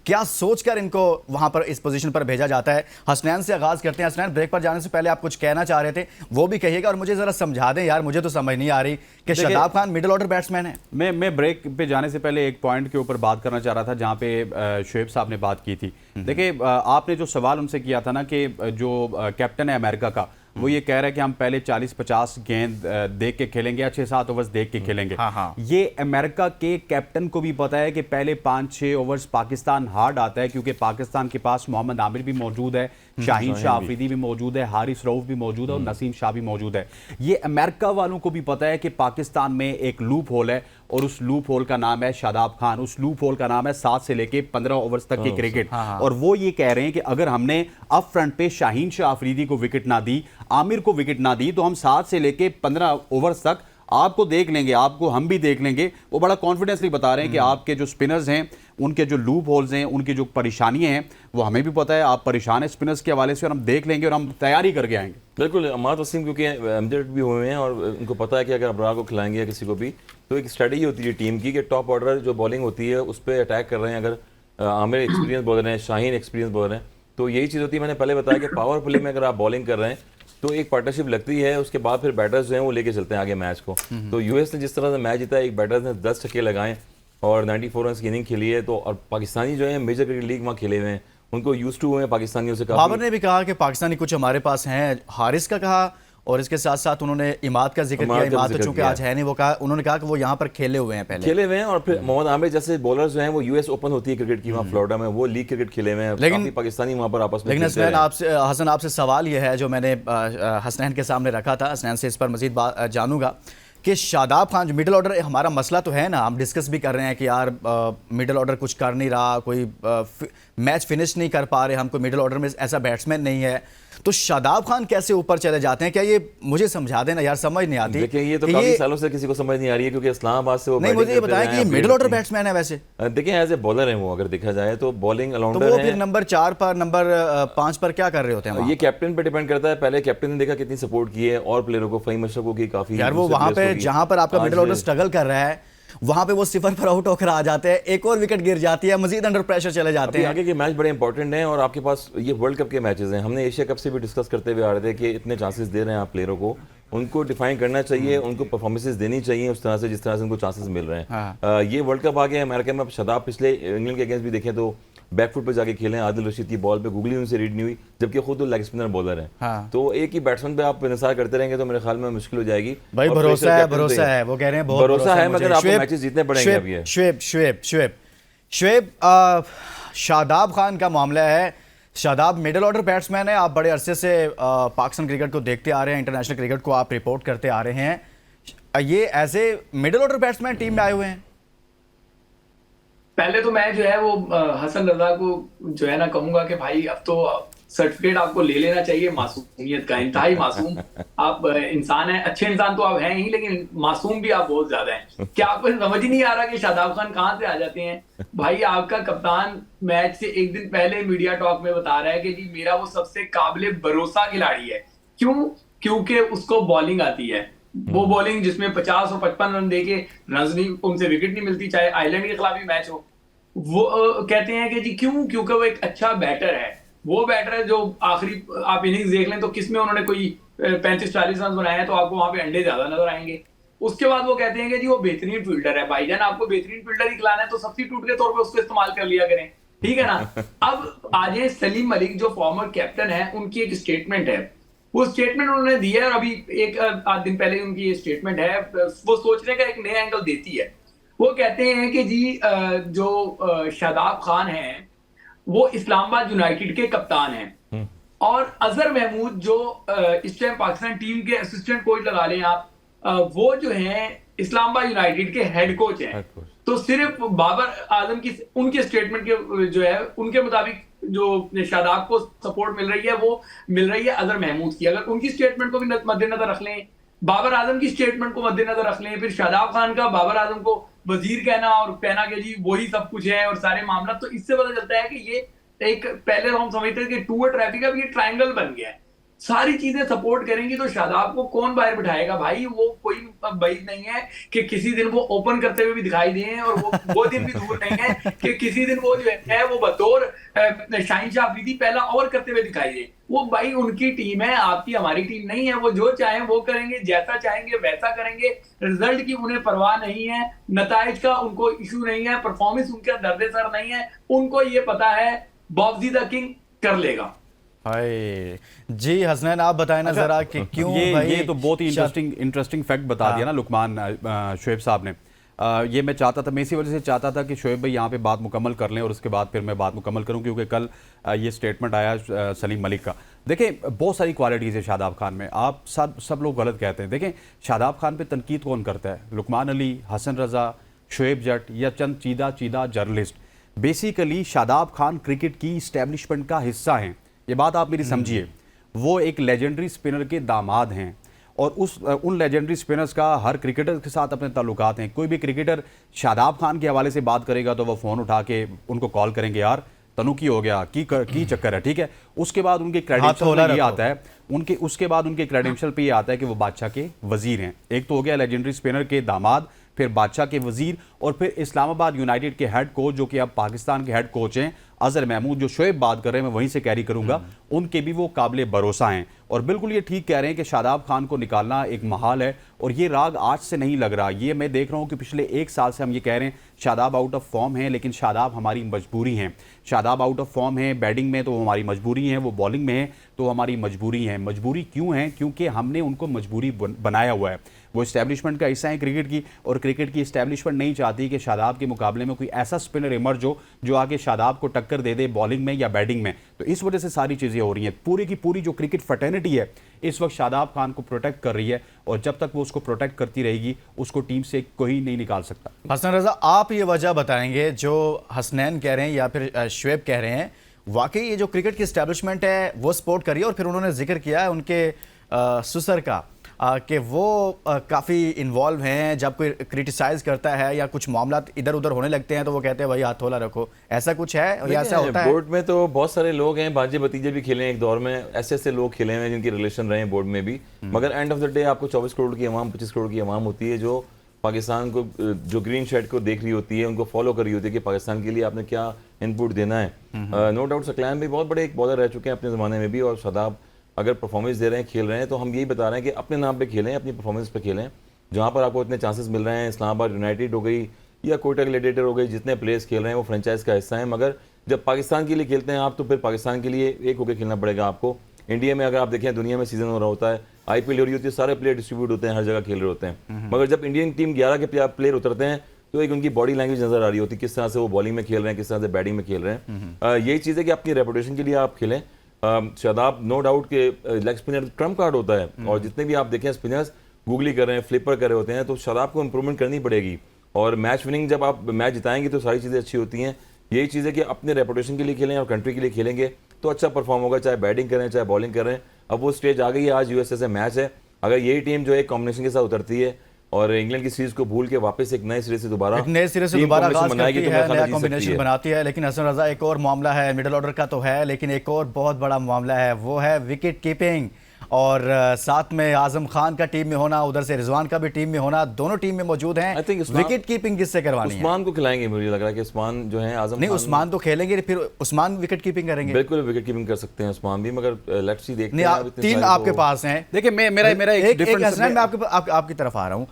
क्या सोचकर इनको वहां पर इस पोजीशन पर भेजा जाता है। हसनैन से आगाज़ करते हैं। हसनैन, ब्रेक पर जाने से पहले आप कुछ कहना चाह रहे थे, वो भी कहिएगा और मुझे ज़रा समझा दें यार, मुझे तो समझ नहीं आ रही कि Shadab Khan middle order batsman है।
मैं ब्रेक पे जाने से पहले एक पॉइंट के ऊपर बात करना चाह रहा था जहाँ पे शोएब साहब ने बात की थी। देखिए, आपने जो सवाल उनसे किया था ना कि जो कैप्टन है अमेरिका का, वो ये कह रहा है कि हम पहले 40-50 गेंद देख के खेलेंगे या 6-7 ओवर्स देख के खेलेंगे।
हाँ।
ये अमेरिका के कैप्टन को भी पता है कि पहले 5-6 ओवर्स पाकिस्तान हार्ड आता है, क्योंकि पाकिस्तान के पास मोहम्मद आमिर भी मौजूद है, शाहीन शाह अफरीदी भी मौजूद है, हारिस रऊफ भी मौजूद है और नसीम शाह भी मौजूद है। ये अमेरिका वालों को भी पता है कि पाकिस्तान में एक लूप होल है और उस लूप होल का नाम है शादाब खान। उस लूप होल का नाम है 7 से लेके 15 ओवर्स तक की क्रिकेट। और वो ये कह रहे हैं कि अगर हमने अप फ्रंट पे शाहीन शाह अफरीदी को विकेट ना दी, आमिर को विकेट ना दी, तो हम 7 से लेके 15 ओवर्स तक आपको देख लेंगे, आपको हम भी देख लेंगे। वो बड़ा कॉन्फिडेंसली बता रहे हैं कि आपके जो स्पिनर्स हैं, उनके जो लूप होल्स हैं, उनकी जो परेशानियां हैं, वो हमें भी पता है, आप परेशान हैं स्पिनर्स के हवाले से, और हम देख लेंगे और हम तैयारी करके आएंगे।
बिल्कुल, अमाद वसीम क्योंकि एमजेड भी हुए हैं और उनको पता है कि अगर अबरार को खिलाएंगे या किसी को भी, तो एक स्ट्रेटजी होती है टीम की कि टॉप ऑर्डर जो बॉलिंग होती है उस पर अटैक कर रहे हैं। अगर आमिर एक्सपीरियंस बॉलर हैं, शाहीन एक्सपीरियंस बॉलर हैं, तो यही चीज़ होती है। मैंने पहले बताया कि पावर प्ले में अगर आप बॉलिंग कर रहे हैं तो एक पार्टनरशिप लगती है, उसके बाद फिर बैटर्स जो हैं वो लेके चलते हैं आगे मैच को। तो यूएस ने जिस तरह से मैच जीता, एक बैटर्स ने 10 छक्के लगाए और 94 रन की इनिंग खेली है। तो और पाकिस्तानी जो है मेजर क्रिकेट लीग वहाँ खेले हुए हैं, उनको यूज्ड टू हुए हैं पाकिस्तानियों से।
बाबर ने भी कहा कि पाकिस्तानी कुछ हमारे पास हैं, हारिस का कहा, और इसके साथ साथ उन्होंने इमाद का जिक्र किया। इमाद तो चूंकि आज है नहीं, वो कहा, उन्होंने कहा कि वो यहाँ पर खेले हुए हैं, पहले खेले
हुए हैं। और फिर मोहम्मद आमिर जैसे बॉलर्स जो हैं वो यूएस ओपन होती है क्रिकेट की, वहाँ फ्लोरिडा में, वो लीग क्रिकेट खेले हुए हैं। लेकिन पाकिस्तानी वहाँ पर आपस में।
लेकिन हसन आपसे सवाल ये है जो मैंने हसनैन के सामने रखा था, हसनैन से इस पर मजीद जानूंगा कि शादाब खान जो मिडिल ऑर्डर, हमारा मसला तो है ना, हम डिस्कस भी कर रहे हैं कि यार मिडिल ऑर्डर कुछ कर नहीं रहा, कोई मैच फिनिश नहीं कर पा रहे, हमको मिडिल ऑर्डर में ऐसा बैट्समैन नहीं है, तो शादाब खान कैसे ऊपर चले जाते हैं? क्या ये मुझे समझा देना यार, समझ नहीं आती।
देखिए, ये तो काफी सालों से किसी को समझ नहीं आ रही है, क्योंकि इस्लामाबाद से वो
नहीं, मुझे ये बताएं कि ये मिडिल ऑर्डर बैट्समैन है वैसे।
देखिए, एज ए बॉलर है वो, अगर देखा जाए तो बॉलिंग ऑलराउंडर है।
तो वो फिर नंबर 4 पर, नंबर 5 पर क्या कर रहे होते हैं?
ये कैप्टन पे डिपेंड करता है। पहले कैप्टन ने देखा कितनी सपोर्ट की है और प्लेयरों को, फहीम अशरफ की काफी
यार, वो वहां पे जहां पर आपका मिडिल ऑर्डर स्ट्रगल कर रहा है, वहां पे वो 0 पर आउट होकर आ जाते हैं, एक और विकेट गिर जाती है, मजीद अंडर प्रेशर चले जाते हैं।
आगे के मैच बड़े इंपॉर्टेंट हैं और आपके पास ये वर्ल्ड कप के मैचेस हैं। हमने एशिया कप से भी डिस्कस करते हुए आ रहे थे कि इतने चांसेस दे रहे हैं आप प्लेयरों को, उनको डिफाइन करना चाहिए, उनको परफॉर्मेंसेस देनी चाहिए उस तरह से जिस तरह से उनको चांसेस मिल रहे हैं। ये वर्ल्ड कप आ गया अमेरिका में। अब शादाब पिछले इंग्लैंड के अगेंस्ट भी देखें तो बैकफुट पे जाके खेलें, आदिल रशीद की बॉल पे गूगली उनसे रीड नहीं हुई, जबकि खुद लेग स्पिनर बॉलर हैं।
हाँ।
तो एक ही बैट्समैन पे आप इंतजार करते रहेंगे तो मेरे ख्याल में मुश्किल हो जाएगी।
भाई भरोसा है, वो कह रहे हैं बहुत
भरोसा है,
मुझे।
मगर आपको
शुएब,
मैचेस जीतने पड़ेंगे अब ये।
शुएब, शादाब खान का मामला है। शादाब मिडिल ऑर्डर बैट्समैन है, आप बड़े अरसे से पाकिस्तान क्रिकेट को देखते आ रहे हैं, इंटरनेशनल क्रिकेट को आप रिपोर्ट करते आ रहे हैं, ये as a middle order batsman team में आए हुए हैं।
पहले तो मैं जो है वो हसन रजा को जो है ना कहूंगा कि भाई अब तो सर्टिफिकेट आपको ले लेना चाहिए मासूमियत का, इंतहाई मासूम आप इंसान हैं। अच्छे इंसान तो आप हैं ही, लेकिन मासूम भी आप बहुत ज्यादा हैं। क्या आपको समझ ही नहीं आ रहा कि शादाब खान कहां से आ जाते हैं? भाई आपका कप्तान मैच से एक दिन पहले मीडिया टॉक में बता रहा है कि जी मेरा वो सबसे काबिले भरोसा खिलाड़ी है। क्यों? क्योंकि उसको बॉलिंग आती है, वो बॉलिंग जिसमें 50 और 55 रन देके रन नहीं, उनसे विकेट नहीं मिलती, चाहे आइलैंड के खिलाफ ही मैच हो। वो कहते हैं कि जी क्यों? क्योंकि वो एक अच्छा बैटर है। वो बैटर है जो आखिरी आप इनिंग्स देख लें तो किसमें उन्होंने कोई 35-40 रन बनाए हैं तो आपको वहां पे अंडे ज्यादा नजर आएंगे। उसके बाद वो कहते हैं कि जी वो बेहतरीन फील्डर है। भाईजान आपको बेहतरीन फील्डर ही खिलाना है तो सब्स्टिट्यूट के तौर पे उसको इस्तेमाल कर लिया करें, ठीक है ना। अब आज सलीम मलिक जो फॉर्मर कैप्टन है, उनकी एक स्टेटमेंट है, वो स्टेटमेंट उन्होंने दी है और अभी एक आध दिन पहले उनकी ये स्टेटमेंट है, वो सोचने का एक नया एंगल देती है। वो कहते हैं कि जी जो शादाब खान हैं वो इस्लामाबाद यूनाइटेड के कप्तान हैं और अजहर महमूद जो इस टाइम पाकिस्तान टीम के असिस्टेंट कोच लगा लें आप, वो जो हैं इस्लामाबाद यूनाइटेड के हेड कोच हैं। तो सिर्फ बाबर आजम की उनके स्टेटमेंट के जो है उनके मुताबिक जो शादाब को सपोर्ट मिल रही है वो मिल रही है अजहर महमूद की। अगर उनकी स्टेटमेंट को भी मद्देनजर रख लें, बाबर आजम की स्टेटमेंट को मद्देनजर रख लें, फिर शादाब खान का बाबर आजम को वजीर कहना और कहना कि जी वही सब कुछ है और सारे मामला, तो इससे पता चलता है कि ये एक पहले हम समझते थे कि टू वे ट्रैफिक अब ये ट्रायंगल बन गया है। सारी चीजें सपोर्ट करेंगी तो शादाब को कौन बाहर बिठाएगा? भाई वो कोई भाई नहीं है कि किसी दिन वो ओपन करते हुए भी दिखाई दें, और वो दिन भी दूर नहीं है कि किसी दिन वो जो है वो बतौर शाहीन शाह अफरीदी पहला ओवर करते हुए दिखाई दे। वो भाई उनकी टीम है, आपकी हमारी टीम नहीं है। वो जो चाहें वो करेंगे, जैसा चाहेंगे वैसा करेंगे। रिजल्ट की उन्हें परवाह नहीं है, नताइज का उनको इशू नहीं है, परफॉर्मेंस उनके दर्द सर नहीं है। उनको ये पता है बॉक्सी द किंग कर लेगा।
हाय जी हसनैन, आप बताएं ना जरा कि क्यों भाई
ये तो बहुत ही इंटरेस्टिंग फैक्ट बता दिया ना लुकमान शुएब साहब ने। ये मैं चाहता था, मैं इसी वजह से चाहता था कि शुएब भाई यहाँ पे बात मुकम्मल कर लें और उसके बाद फिर मैं बात मुकम्मल करूँ, क्योंकि कल ये स्टेटमेंट आया सलीम मलिक का। देखें बहुत सारी क्वालिटीज़ है शादाब खान में, आप सब लोग गलत कहते हैं। देखें शादाब खान पे तनकीद कौन करता है? लुकमान अली, हसन रजा, शुएब जट या चंद चीदा journalist. Basically Shadab Khan cricket की इस्टेब्लिशमेंट का हिस्सा हैं, ये बात आप मेरी समझिए। वो एक लेजेंडरी स्पिनर के दामाद हैं और उन लेजेंडरी स्पिनर्स का हर क्रिकेटर के साथ अपने ताल्लुकात हैं। कोई भी क्रिकेटर शादाब खान के हवाले से बात करेगा तो वो फ़ोन उठा के उनको कॉल करेंगे, यार तनु की हो गया की चक्कर है, ठीक है। उसके बाद उनके क्रेडेंशियल ये आता है, उसके बाद उनके क्रेडेंशियल पे ये आता है कि वो बादशाह के वजीर हैं। एक तो हो गया लेजेंडरी स्पिनर के दामाद, फिर बादशाह के वजीर, और फिर इस्लामाबाद यूनाइटेड के हेड कोच जो कि अब पाकिस्तान के हेड कोच हैं अजहर महमूद। जो शुएब बात कर रहे हैं मैं वहीं से कैरी करूंगा, उनके भी वो काबिले भरोसा हैं। और बिल्कुल ये ठीक कह रहे हैं कि शादाब खान को निकालना एक महाल है, और ये राग आज से नहीं लग रहा। ये मैं देख रहा हूँ कि पिछले 1 साल से हम ये कह रहे हैं शादाब आउट ऑफ फॉर्म है, लेकिन शादाब हमारी मजबूरी है। शादाब आउट ऑफ फॉर्म है बैटिंग में तो हमारी मजबूरी है, वो बॉलिंग में है तो हमारी मजबूरी है। मजबूरी क्यों है? क्योंकि हमने उनको मजबूरी बनाया हुआ है। वो इस्टेब्लिशमेंट का हिस्सा है क्रिकेट की, और क्रिकेट की इस्टेब्लिशमेंट नहीं चाहती कि शादाब के मुकाबले में कोई ऐसा स्पिनर इमर्ज हो जो आगे शादाब को टक्कर दे दे बॉलिंग में या बैटिंग में। तो इस वजह से सारी चीज़ें हो रही हैं। पूरी की पूरी जो क्रिकेट फर्टेनिटी है इस वक्त शादाब खान को प्रोटेक्ट कर रही है, और जब तक वो उसको प्रोटेक्ट करती रहेगी उसको टीम से कोई नहीं निकाल सकता।
हसन रजा, आप ये वजह बताएंगे जो हसनैन कह रहे हैं या फिर शुएब कह रहे हैं, वाकई ये जो क्रिकेट की इस्टेब्लिशमेंट है वो सपोर्ट करिए। और फिर उन्होंने जिक्र किया है उनके सुसर का कि वो काफ़ी इन्वॉल्व हैं, जब कोई क्रिटिसाइज करता है या कुछ मामला इधर उधर होने लगते हैं तो वो कहते हैं भाई हाथ थोला रखो। ऐसा कुछ है या ऐसा होता है?
बोर्ड में तो बहुत सारे लोग हैं, भांजे भतीजे भी खेले हैं एक दौर में, ऐसे लोग खेले हैं जिनके रिलेशन रहे हैं बोर्ड में भी। मगर एंड ऑफ द डे आपको 24 करोड़ की आवाम, 25 करोड़ की आवाम होती है जो पाकिस्तान को, जो ग्रीन शर्ट को देख रही होती है, उनको फॉलो कर रही होती है कि पाकिस्तान के लिए आपने क्या इनपुट देना है। नो डाउट सकलैन भी बहुत बड़े एक बॉलर रह चुके हैं अपने ज़माने में भी, और शादाब अगर परफॉर्मेंस दे रहे हैं, खेल रहे हैं, तो हम यही बता रहे हैं कि अपने नाम पे खेलें, अपनी परफॉर्मेंस पे खेलें। जहाँ पर आपको इतने चांसेस मिल रहे हैं, इस्लामाबाद यूनाइटेड हो गई या कोयटा ग्लैडिएटर हो गई, जितने प्लेयर्स खेल रहे हैं वो फ्रेंचाइज का हिस्सा है। मगर जब पाकिस्तान के लिए खेलते हैं आप तो फिर पाकिस्तान के लिए एक होकर खेलना पड़ेगा आपको। इंडिया में अगर आप देखें दुनिया में सीजन हो रहा होता है, IPL हो रही होती है, सारे प्लेयर डिस्ट्रीब्यूट होते हैं, हर जगह खेल रहे होते हैं, मगर जब इंडियन टीम 11 के प्लेयर उतरते हैं तो एक उनकी बॉडी लैंग्वेज नजर आ रही होती है, किस तरह से वो बॉलिंग में खेल रहे हैं, किस तरह से बैटिंग में खेल रहे हैं। यही चीज़ है कि अपनी रेपुटेशन के लिए आप खेलें। शादाब नो डाउट के लेग स्पिनर ट्रम्प कार्ड होता है, और जितने भी आप देखें स्पिनर्स गूगली कर रहे हैं, फ्लिपर कर रहे होते हैं, तो शादाब को इंप्रूवमेंट करनी पड़ेगी। और मैच विनिंग जब आप मैच जिताएंगे तो सारी चीज़ें अच्छी होती हैं। यही चीज़ है कि अपने रेपुटेशन के लिए खेलें और कंट्री के लिए खेलेंगे तो अच्छा परफॉर्म होगा, चाहे बैटिंग करें चाहे बॉलिंग करें। अब वो स्टेज आ गई है, आज USA से मैच है। अगर यही टीम जो है कॉम्बिनेशन के साथ उतरती है और इंग्लैंड की सीरीज को भूल के वापस एक नए सिरे से दोबारा
आगाज करती है, नया कॉम्बिनेशन बनाती है। लेकिन हसन रजा, एक और मामला है, मिडिल ऑर्डर का तो है, लेकिन एक और बहुत बड़ा मामला है, वो है विकेट कीपिंग। और साथ में आजम खान का टीम में होना, उधर से रिजवान का भी टीम में होना, दोनों टीम में मौजूद हैं। विकेट कीपिंग किससे करवानी है?
उस्मान को खिलाएंगे, मुझे लग रहा है कि उस्मान जो है आजम
नहीं, उस्मान तो खेलेंगे, फिर उस्मान विकेट कीपिंग करेंगे।
बिल्कुल विकेट कीपिंग कर सकते हैं उस्मान भी, मगर लेट्स सी देखते
हैं। तीन आपके पास हैं।
देखिए मेरा एक डिफरेंस,
मैं आपकी तरफ आ रहा हूँ।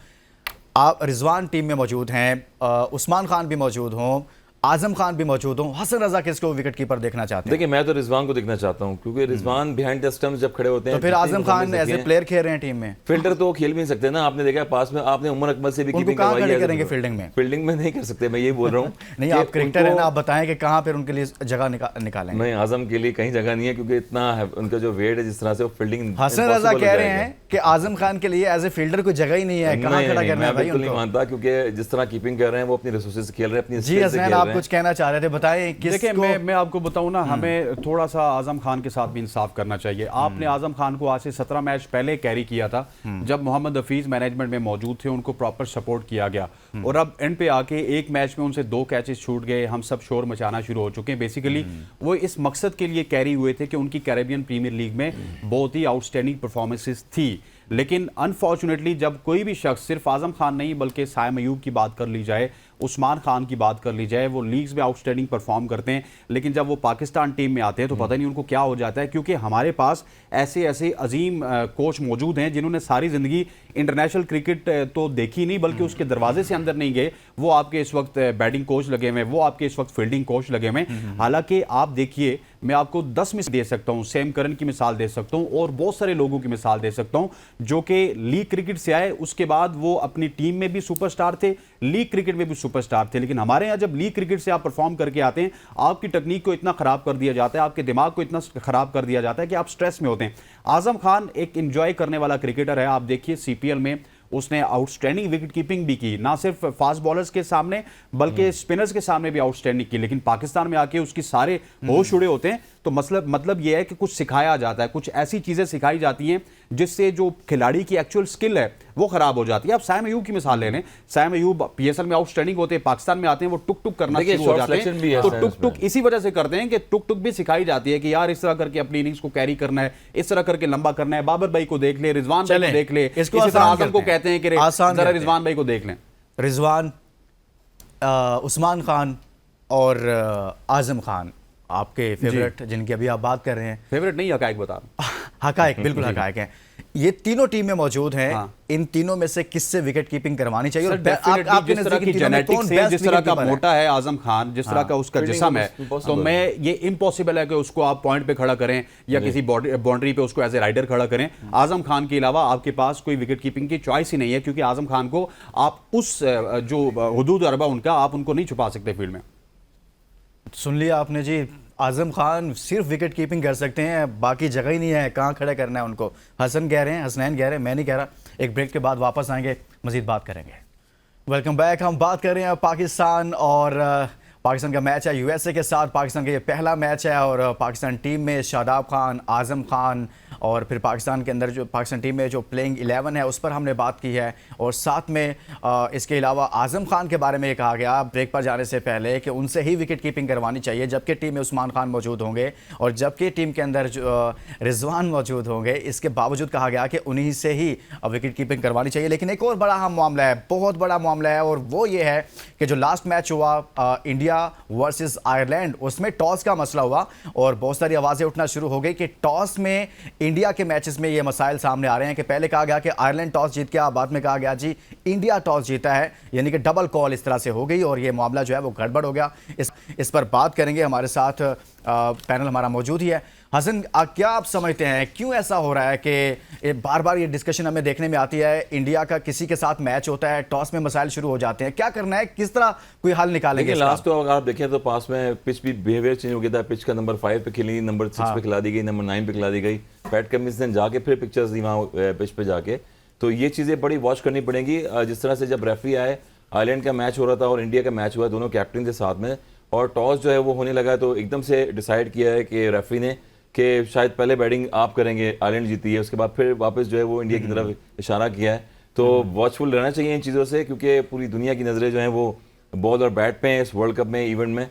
आप रिजवान टीम में मौजूद हैं, उस्मान खान भी मौजूद हों, आजम खान भी मौजूद हो, हसन रजा किसको विकेट कीपर देखना चाहते हैं?
देखिए मैं तो रिजवान को देखना चाहता हूं, क्योंकि रिजवान बिहाइंड द स्टंप्स जब खड़े होते हैं
तो फिर Azam Khan as a player खेल रहे हैं टीम में।
फील्डर तो खेल भी नहीं सकते ना, आपने देखा पास में आपने उमर अकमल से भी कीपिंग करवाई है,
करेंगे फील्डिंग में?
फील्डिंग में नहीं कर सकते, मैं ये बोल रहा हूँ।
नहीं, आप क्रिकेटर है ना, आप बताएं कि कहाँ पर उनके लिए जगह निकालेंगे।
नहीं, आजम के लिए कहीं जगह नहीं है, क्योंकि इतना उनका जो वेट है, जिस तरह से वो फील्डिंग।
हसन रजा कह रहे हैं कि आजम खान के लिए एज ए फील्डर कोई जगह ही नहीं है, कहाँ खड़ा करना है भाई उनको?
नहीं मानता, क्योंकि जिस तरह कीपिंग कर रहे हैं वो अपनी रिसोर्सेज खेल रहे हैं, अपनी।
जी हसन, आप कुछ कहना चाह रहे थे, बताएं।
देखिए मैं आपको बताऊं ना, हमें थोड़ा सा आजम खान के साथ भी इंसाफ करना चाहिए। आपने आजम खान को आज से 17 मैच पहले कैरी किया था, जब मोहम्मद हफीज मैनेजमेंट में मौजूद थे, उनको प्रॉपर सपोर्ट किया गया, और अब एंड पे आके एक मैच में उनसे 2 कैचेस छूट गए, हम सब शोर मचाना शुरू हो चुके हैं। बेसिकली वो इस मकसद के लिए कैरी हुए थे कि उनकी कैरेबियन प्रीमियर लीग में बहुत ही आउटस्टैंडिंग परफॉर्मेंसेस थी। लेकिन अनफॉर्चुनेटली जब कोई भी शख्स, सिर्फ आजम खान नहीं बल्कि साइम अयूब की बात कर ली जाए, उस्मान खान की बात कर ली जाए, वो लीग्स में आउटस्टैंडिंग परफॉर्म करते हैं, लेकिन जब वो पाकिस्तान टीम में आते हैं तो पता नहीं उनको क्या हो जाता है। क्योंकि हमारे पास ऐसे अजीम कोच मौजूद हैं जिन्होंने सारी ज़िंदगी इंटरनेशनल क्रिकेट तो देखी नहीं, बल्कि उसके दरवाजे से अंदर नहीं गए। वो आपके इस वक्त बैटिंग कोच लगे हुए हैं, वो आपके इस वक्त फील्डिंग कोच लगे हुए हैं। हालांकि आप देखिए, मैं आपको 10 मिसाल दे सकता हूं, सैम करन की मिसाल दे सकता हूं, और बहुत सारे लोगों की मिसाल दे सकता हूं जो कि लीग क्रिकेट से आए, उसके बाद वो अपनी टीम में भी सुपरस्टार थे, लीग क्रिकेट में भी सुपरस्टार थे। लेकिन हमारे यहाँ जब लीग क्रिकेट से आप परफॉर्म करके आते हैं, आपकी टेक्निक को इतना खराब कर दिया जाता है, आपके दिमाग को इतना खराब कर दिया जाता है कि आप स्ट्रेस में होते हैं। आजम खान एक एंजॉय करने वाला क्रिकेटर है। आप देखिए CPL में उसने आउटस्टैंडिंग विकेट कीपिंग भी की, ना सिर्फ फास्ट बॉलर्स के सामने बल्कि स्पिनर्स के सामने भी आउटस्टैंडिंग की। लेकिन पाकिस्तान में आके उसकी सारे होश उड़े होते हैं। तो मतलब ये है कि कुछ सिखाया जाता है, कुछ ऐसी चीजें सिखाई जाती हैं जिससे जो खिलाड़ी की एक्चुअल स्किल है वो खराब हो जाती है। आप साइम अयूब की मिसाल ले लें, साइम अयूब PSL में आउटस्टैंडिंग होते हैं, पाकिस्तान में आते हैं वो टुक टुक करना शुरू हो जाते हैं। तो टुक टुक इसी वजह से करते हैं कि टुक टुक भी सिखाई जाती है कि यार इस तरह करके अपनी इनिंग्स को कैरी करना है, इस तरह करके लंबा करना है। बाबर भाई को देख ले, रिजवान भाई को देख ले, इसी तरह आजम को कहते हैं कि जरा रिजवान भाई को देख लें।
रिजवान, उस्मान खान और आजम खान आपके फेवरेट, जिनकी अभी आप बात कर रहे हैं।
फेवरेट नहीं, हकायक बता रहा हूं।
हकायक, बिल्कुल हकायक है। ये तीनों टीमें मौजूद हैं। हाँ। इन तीनों में से किससे विकेट कीपिंग करवानी चाहिए? और
जिस तरह की जेनेटिक्स है, जिस तरह का मोटा है आजम खान, जिस तरह का उसका जिस्म है, तो मैं ये इम्पॉसिबल है कि उसको आप पॉइंट पे खड़ा करें या किसी बाउंड्री पे उसको एज ए राइडर खड़ा करें। आजम खान के अलावा आपके पास कोई विकेट कीपिंग की चॉइस ही नहीं है, क्योंकि आजम खान को आप उस जो हुदूद अरबा उनका, आप उनको नहीं छुपा सकते फील्ड में।
सुन लिया आपने जी, आजम खान सिर्फ विकेट कीपिंग कर सकते हैं, बाकी जगह ही नहीं है, कहाँ खड़े करना है उनको। हसन कह रहे हैं, हसनैन कह रहे हैं, मैं नहीं कह रहा। एक ब्रेक के बाद वापस आएंगे, मजीद बात करेंगे। Welcome back. हम बात कर रहे हैं पाकिस्तान, और पाकिस्तान का मैच है USA के साथ। पाकिस्तान का ये पहला मैच है, और पाकिस्तान टीम में शादाब खान, आजम खान, और फिर पाकिस्तान के अंदर जो पाकिस्तान टीम में जो प्लेइंग 11 है उस पर हमने बात की है। और साथ में इसके अलावा आजम खान के बारे में ये कहा गया ब्रेक पर जाने से पहले कि उनसे ही विकेट कीपिंग करवानी चाहिए, जबकि टीम में उस्मान खान मौजूद होंगे और जबकि टीम के अंदर रिजवान मौजूद होंगे। इसके बावजूद कहा गया कि उन्हीं से ही विकेट कीपिंग करवानी चाहिए। लेकिन एक और बड़ा अहम मामला है, बहुत बड़ा मामला है, और वो ये है कि जो लास्ट मैच हुआ इंडिया इंडिया वर्सेस आयरलैंड, उसमें टॉस का मसला हुआ और बहुत सारी आवाज़ें उठना शुरू हो गई कि टॉस में इंडिया के मैचेस में ये मसाइल सामने आ रहे हैं कि पहले कहा गया कि आयरलैंड टॉस जीत गया, बाद में कहा गया जी इंडिया टॉस जीता है, यानी कि डबल कॉल इस तरह से हो गई और ये मामला जो है वो गड़बड़ हो गया। इस पर बात करेंगे, हमारे साथ पैनल हमारा मौजूद ही है। हसन, क्या आप समझते हैं क्यों ऐसा हो रहा है कि बार बार ये डिस्कशन हमें देखने में आती है, इंडिया का किसी के साथ मैच होता है, टॉस में मसाइल शुरू हो जाते हैं, क्या करना है, किस तरह कोई हल निकालेंगे?
देखिए लास्ट तो अगर आप देखें तो पास में पिच भी बिहेवियर चेंज हो गया था, पिच का नंबर 5 पे खेली, नंबर 6 पे खिला दी गई, नंबर 9 पे खिला दी गई, पैट कमिंस ने जाके फिर पिक्चर्स दी वहाँ पिच पे जाके, तो ये चीज़ें बड़ी वॉच करनी पड़ेंगी। जिस तरह से जब रेफरी आए, आयरलैंड का मैच हो रहा था और इंडिया का मैच हुआ, दोनों कैप्टन के साथ में, और टॉस जो है वो होने लगा, तो एकदम से डिसाइड किया है कि रेफरी ने कि शायद पहले बैटिंग आप करेंगे, आयरलैंड जीती है, उसके बाद फिर वापस जो है वो इंडिया की तरफ इशारा किया है। तो वॉचफुल रहना चाहिए इन चीज़ों से, क्योंकि पूरी दुनिया की नज़रें जो हैं वो बॉल और बैट पे हैं इस वर्ल्ड कप में, इवेंट में।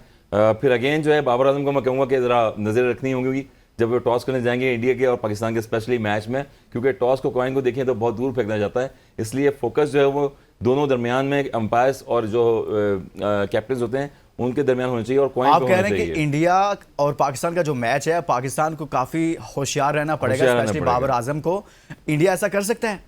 फिर अगेन जो है बाबर आजम को मैं कहूँगा कि ज़रा नज़र रखनी होगी जब वो टॉस करने जाएंगे इंडिया के और पाकिस्तान के स्पेशली मैच में, क्योंकि टॉस को कॉइन को देखें तो बहुत दूर फेंकना जाता है, इसलिए फोकस जो है वो दोनों दरमियान में अंपायर्स और जो कैप्टन होते हैं उनके दरमियान होना चाहिए। और कॉइन
आप कह रहे हैं कि इंडिया और पाकिस्तान का जो मैच है, पाकिस्तान को काफी होशियार रहना पड़ेगा, स्पेशली बाबर आजम को। इंडिया ऐसा कर सकता है?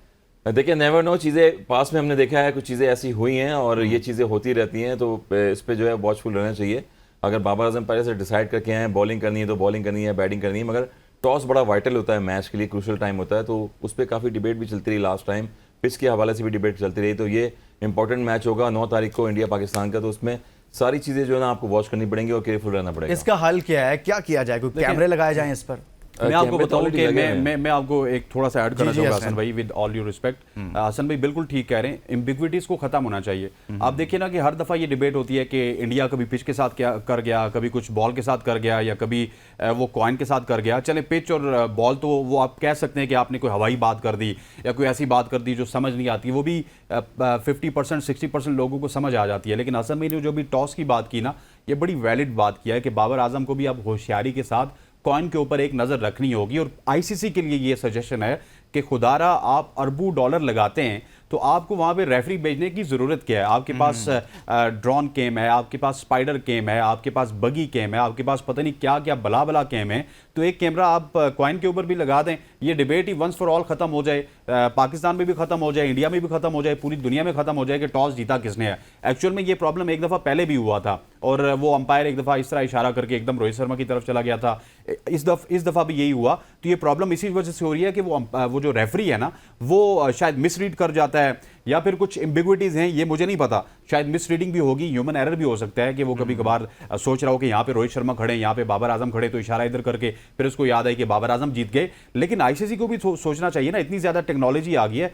देखिए नेवर नो, चीज़ें पास में हमने देखा है, कुछ चीज़ें ऐसी हुई हैं और ये चीज़ें होती रहती हैं, तो इस पे जो है वॉचफुल रहना चाहिए। अगर बाबर आजम पहले से डिसाइड करके आए बॉलिंग करनी है तो बॉलिंग करनी है, बैटिंग करनी है, मगर टॉस बड़ा वाइटल होता है मैच के लिए, क्रूशल टाइम होता है, तो उस पर काफ़ी डिबेट भी चलती रही लास्ट टाइम, पिच के हवाले से भी डिबेट चलती रही। तो ये इंपॉर्टेंट मैच होगा 9 तारीख को इंडिया पाकिस्तान का, तो उसमें सारी चीज़ें जो है ना आपको वॉच करनी पड़ेंगी और केयरफुल रहना पड़ेगा।
इसका हल क्या है, क्या किया जाए, कोई कैमरे लगाए जाएं इस पर?
मैं आपको बताऊं कि मैं आपको एक थोड़ा सा ऐड करना चाहूंगा हसन भाई, with all due respect. Hasan भाई बिल्कुल ठीक कह रहे हैं, एम्बिग्विटीज को खत्म होना चाहिए। आप देखिए ना कि हर दफा ये डिबेट होती है कि इंडिया कभी पिच के साथ क्या कर गया, कभी कुछ बॉल के साथ कर गया, या कभी वो कॉइन के साथ कर गया। चले पिच और बॉल तो वो आप कह सकते हैं कि आपने कोई हवाई बात कर दी या कोई ऐसी बात कर दी जो समझ नहीं आती, वो भी 50% 60% लोगों को समझ आ जाती है। लेकिन हसन भाई ने जो भी टॉस की बात की ना, ये बड़ी वैलिड बात किया है कि बाबर आजम को भी अब होशियारी के साथ कॉइन के ऊपर एक नज़र रखनी होगी। और आईसीसी के लिए ये सजेशन है कि खुदारा आप अरबों डॉलर लगाते हैं तो आपको वहां पे रेफरी भेजने की ज़रूरत क्या है? आपके पास ड्रोन कैम है, आपके पास स्पाइडर कैम है, आपके पास बगी कैम है, आपके पास पता नहीं क्या क्या बला बला कैम है, तो एक कैमरा आप कॉइन के ऊपर भी लगा दें, ये डिबेट ही वंस फॉर ऑल खत्म हो जाए, पाकिस्तान में भी खत्म हो जाए, इंडिया में भी खत्म हो जाए, पूरी दुनिया में खत्म हो जाए कि टॉस जीता किसने है। एक्चुअल में ये प्रॉब्लम एक दफ़ा पहले भी हुआ था और वो अंपायर एक दफ़ा इस तरह इशारा करके एकदम रोहित शर्मा की तरफ चला गया था, इस दफ़ा भी यही हुआ। तो ये प्रॉब्लम इसी वजह से हो रही है कि वो जो रेफरी है ना, वो शायद मिसरीड कर जाता है या फिर कुछ एम्बिग्विटीज हैं, ये मुझे नहीं पता, शायद मिसरीडिंग भी होगी, ह्यूमन एरर भी हो सकता है कि वो कभी कभार सोच रहा हो कि यहाँ पे रोहित शर्मा खड़े, यहाँ पे बाबर आजम खड़े, तो इशारा इधर करके फिर उसको याद आई कि बाबर आजम जीत गए। लेकिन आईसीसी को भी सोचना चाहिए ना, इतनी ज़्यादा टेक्नोलॉजी आ गई है,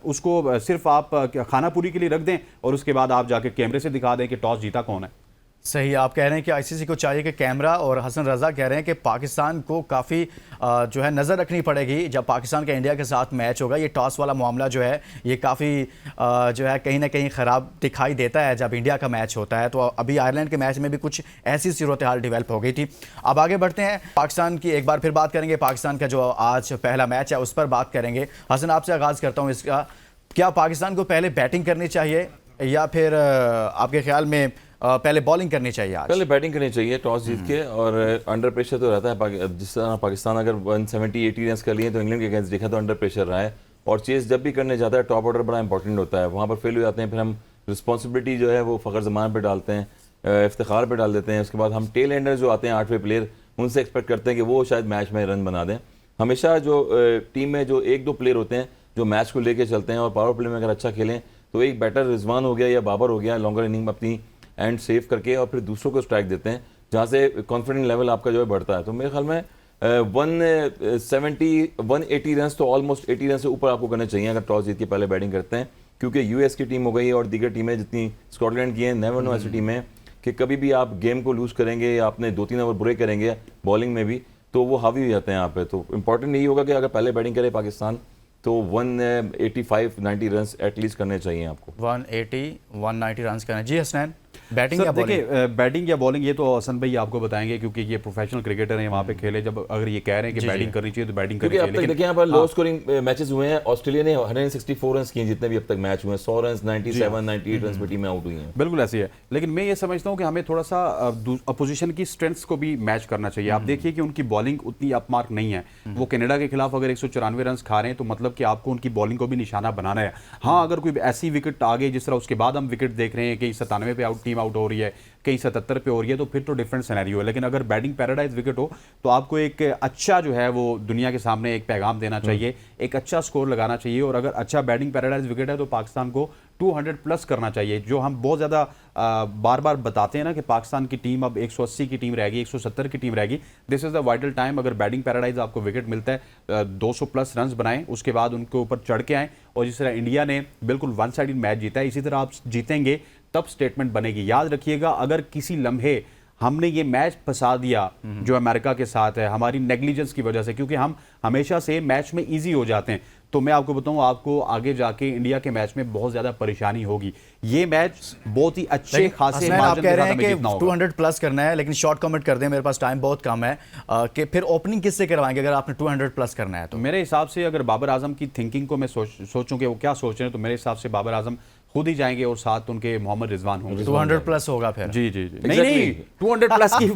उसको सिर्फ आप खाना पूरी के लिए रख दें और उसके बाद आप जाके कैमरे से दिखा दें कि टॉस जीता कौन है।
सही, आप कह रहे हैं कि आईसीसी को चाहिए कि कैमरा, और हसन रजा कह रहे हैं कि पाकिस्तान को काफ़ी जो है नज़र रखनी पड़ेगी जब पाकिस्तान का इंडिया के साथ मैच होगा। ये टॉस वाला मामला जो है ये काफ़ी जो है कहीं ना कहीं ख़राब दिखाई देता है जब इंडिया का मैच होता है। तो अभी आयरलैंड के मैच में भी कुछ ऐसी सूरत हाल डेवलप हो गई थी। अब आगे बढ़ते हैं, पाकिस्तान की एक बार फिर बात करेंगे, पाकिस्तान का जो आज पहला मैच है उस पर बात करेंगे। हसन, आपसे आगाज़ करता हूँ इसका, क्या पाकिस्तान को पहले बैटिंग करनी चाहिए या फिर आपके ख्याल में पहले बॉलिंग करनी चाहिए? आज
पहले बैटिंग करनी चाहिए टॉस जीत के, और अंडर प्रेशर तो रहता है। जिस तरह पाकिस्तान अगर 170-80 रन कर लिए तो इंग्लैंड के अगेंस्ट देखा तो अंडर प्रेशर रहा है, और चेस जब भी करने जाता है टॉप ऑर्डर बड़ा इंपॉर्टेंट होता है, वहाँ पर फेल हो जाते हैं, फिर हम रिस्पॉन्सिबिलिटी जो है वो फ़खर ज़मान पर डालते हैं, इफ्तिखार पर डाल देते हैं। उसके बाद हम टेल एंडर जो आते हैं 8वें प्लेयर, उनसे एक्सपेक्ट करते हैं कि वो शायद मैच में रन बना दें। हमेशा जो टीम में जो 1-2 प्लेयर होते हैं जो मैच को लेके चलते हैं और पावर प्ले में अगर अच्छा खेलें तो एक बैटर रिजवान हो गया या बाबर हो गया, लॉन्गर इनिंग अपनी एंड सेव करके और फिर दूसरों को स्ट्राइक देते हैं, जहाँ से कॉन्फिडेंस लेवल आपका जो है बढ़ता है। तो मेरे ख्याल में 180 रन तो ऑलमोस्ट 80 रन से ऊपर आपको करने चाहिए अगर टॉस जीत के पहले बैटिंग करते हैं, क्योंकि यूएस की टीम हो गई और दीगर टीमें जितनी स्कॉटलैंड की हैं, नेवर नो ऐसी टीमें कि कभी भी आप गेम को लूज़ करेंगे या आपने 2-3 ओवर बुरे करेंगे बॉलिंग में भी तो वो हावी हो जाते हैं यहाँ पे। तो इंपॉर्टेंट यही होगा कि अगर पहले बैटिंग करे पाकिस्तान तो 185-90 रन एटलीस्ट करने चाहिए आपको।
180-190 रन करने। जी हसनैन? बैटिंग या बॉलिंग?
देखिए बैटिंग या बॉलिंग ये तो हसन भाई आपको बताएंगे, क्योंकि ये प्रोफेशनल क्रिकेटर हैं, वहाँ पे खेले। जब अगर ये कह रहे हैं कि बैटिंग करनी चाहिए तो बैटिंग करनी
क्योंकि अब
चाहिए।
तक देखिए यहाँ पर लो स्कोरिंग मैचेस हुए हैं। ऑस्ट्रेलिया ने 164 रन किए जितने भी अब तक मैच हुए हैं, 100 रन, 97, 98 रन पे टीमें आउट हुई हैं।
बिल्कुल ऐसी है, लेकिन मैं ये समझता हूँ कि हमें थोड़ा सा अपोजिशन की स्ट्रेंथ्स को भी मैच करना चाहिए। आप देखिए कि उनकी बॉलिंग उतनी अपमार्क नहीं है। वो कनाडा के खिलाफ अगर 194 रन खा रहे हैं तो मतलब कि आपको उनकी बॉलिंग को भी निशाना बनाना है। हाँ, अगर कोई ऐसी विकेट आ गई जिस तरह उसके बाद हम विकेट देख रहे हैं कि 97 पे टीम आउट हो रही है, कहीं 77 पे हो रही है, तो फिर तो डिफरेंट सिनेरियो है। लेकिन अगर बैटिंग पैराडाइज विकेट हो तो आपको एक अच्छा जो है वो दुनिया के सामने एक पैगाम देना चाहिए, एक अच्छा स्कोर लगाना चाहिए। और अगर अच्छा बैटिंग पैराडाइज विकेट है तो पाकिस्तान को 200 प्लस करना चाहिए। जो हम बहुत ज़्यादा बार बार बताते हैं ना कि पाकिस्तान की टीम अब 180 की टीम रहेगी, 170 की टीम रहेगी। This is the vital time. अगर बैटिंग पैराडाइज आपको विकेट मिलता है, 200 प्लस रन बनाएं, उसके बाद उनके ऊपर चढ़ के आएँ। और जिस तरह इंडिया ने बिल्कुल वन साइडेड मैच जीता है, इसी तरह आप जीतेंगे तब स्टेटमेंट बनेगी। याद रखिएगा, अगर किसी लम्हे हमने ये मैच फंसा दिया जो अमेरिका के साथ है हमारी नेग्लिजेंस की वजह से, क्योंकि हम हमेशा से मैच में इजी हो जाते हैं, तो मैं आपको बताऊं आपको आगे जाके इंडिया के मैच में बहुत ज्यादा परेशानी होगी। ये मैच बहुत ही अच्छे खासे
आप कह रहे हैं कि 200 प्लस करना है, लेकिन शॉर्ट कमेंट कर दें, मेरे पास टाइम बहुत कम है, कि फिर ओपनिंग किससे करवाएंगे अगर आपने 200 प्लस करना है तो?
मेरे हिसाब से अगर बाबर आजम की थिंकिंग को मैं सोचूं कि वो क्या सोच रहे हैं, तो मेरे हिसाब से बाबर आजम खुद ही जाएंगे और साथ उनके मोहम्मद रिजवान होंगे।
200 प्लस होगा फिर?
जी जी जी। नहीं 200 प्लस की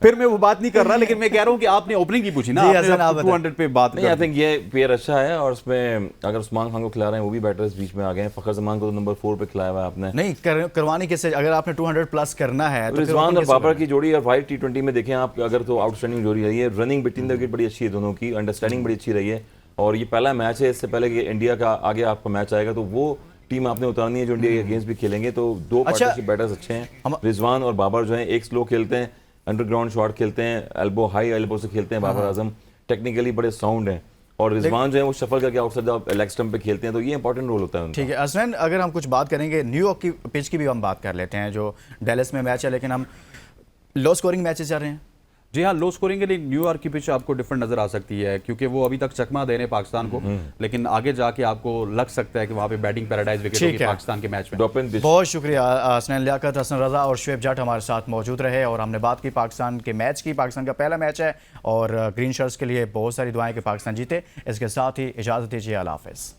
फिर मैं वो बात नहीं कर रहा, लेकिन मैं कह रहा हूं कि आपने ओपनिंग की पूछी ना, आपने 200 पे बात
नहीं। आई थिंक ये पेयर अच्छा है, और उसमें अगर उस्मान खान को खिला रहे हैं वो भी बैटर्स बीच में आ गए हैं। फखर जमान को तो नंबर 4 पे खिलाया हुआ है आपने।
नहीं करवानी किससे? अगर आपने 200 प्लस करना है तो
रिजवान और बाबर की जोड़ी और वाइट T20 में देखें आप अगर, तो आउटस्टैंडिंग जोड़ी रही है। रनिंग बिटवीन द विकेट बड़ी अच्छी है दोनों की, अंडरस्टैंडिंग बड़ी अच्छी रही है। और ये पहला मैच है, इससे पहले कि इंडिया का आगे आपका मैच आएगा तो वो टीम आपने उतारनी है जो इंडिया के अगेंस्ट भी खेलेंगे। तो दो पार्टनरशिप बैटर्स अच्छे हैं, रिजवान और बाबर जो हैं। एक स्लो खेलते हैं, अंडरग्राउंड शॉट खेलते हैं, एल्बो हाई एल्बो से खेलते हैं। बाबर आजम टेक्निकली बड़े साउंड हैं, और रिजवान जो है वो शफल करके आउटसाइड लेग स्टंप पे खेलते हैं, तो ये इंपॉर्टेंट रोल होता है उनका।
ठीक है असनैन, अगर हम कुछ बात करेंगे न्यूयॉर्क की पिच की भी हम बात कर लेते हैं, जो डेलस में मैच है, लेकिन हम लो स्कोरिंग मैचेस चल रहे हैं।
जी हाँ, लो स्कोरिंग के लिए न्यूयॉर्क की पिच आपको डिफरेंट नजर आ सकती है, क्योंकि वो अभी तक चकमा दे रहे हैं पाकिस्तान को, लेकिन आगे जाके आपको लग सकता है कि वहाँ पे बैटिंग पैराडाइज विकेट होगी पाकिस्तान के मैच में।
बहुत शुक्रिया असनैन लियाकत, हसन रजा और शुएब जाट हमारे साथ मौजूद रहे, और हमने बात की पाकिस्तान के मैच की। पाकिस्तान का पहला मैच है और ग्रीन शर्ट्स के लिए बहुत सारी दुआएं कि पाकिस्तान जीते। इसके साथ ही इजाज़त दीजिए, अल्लाह हाफ़िज़।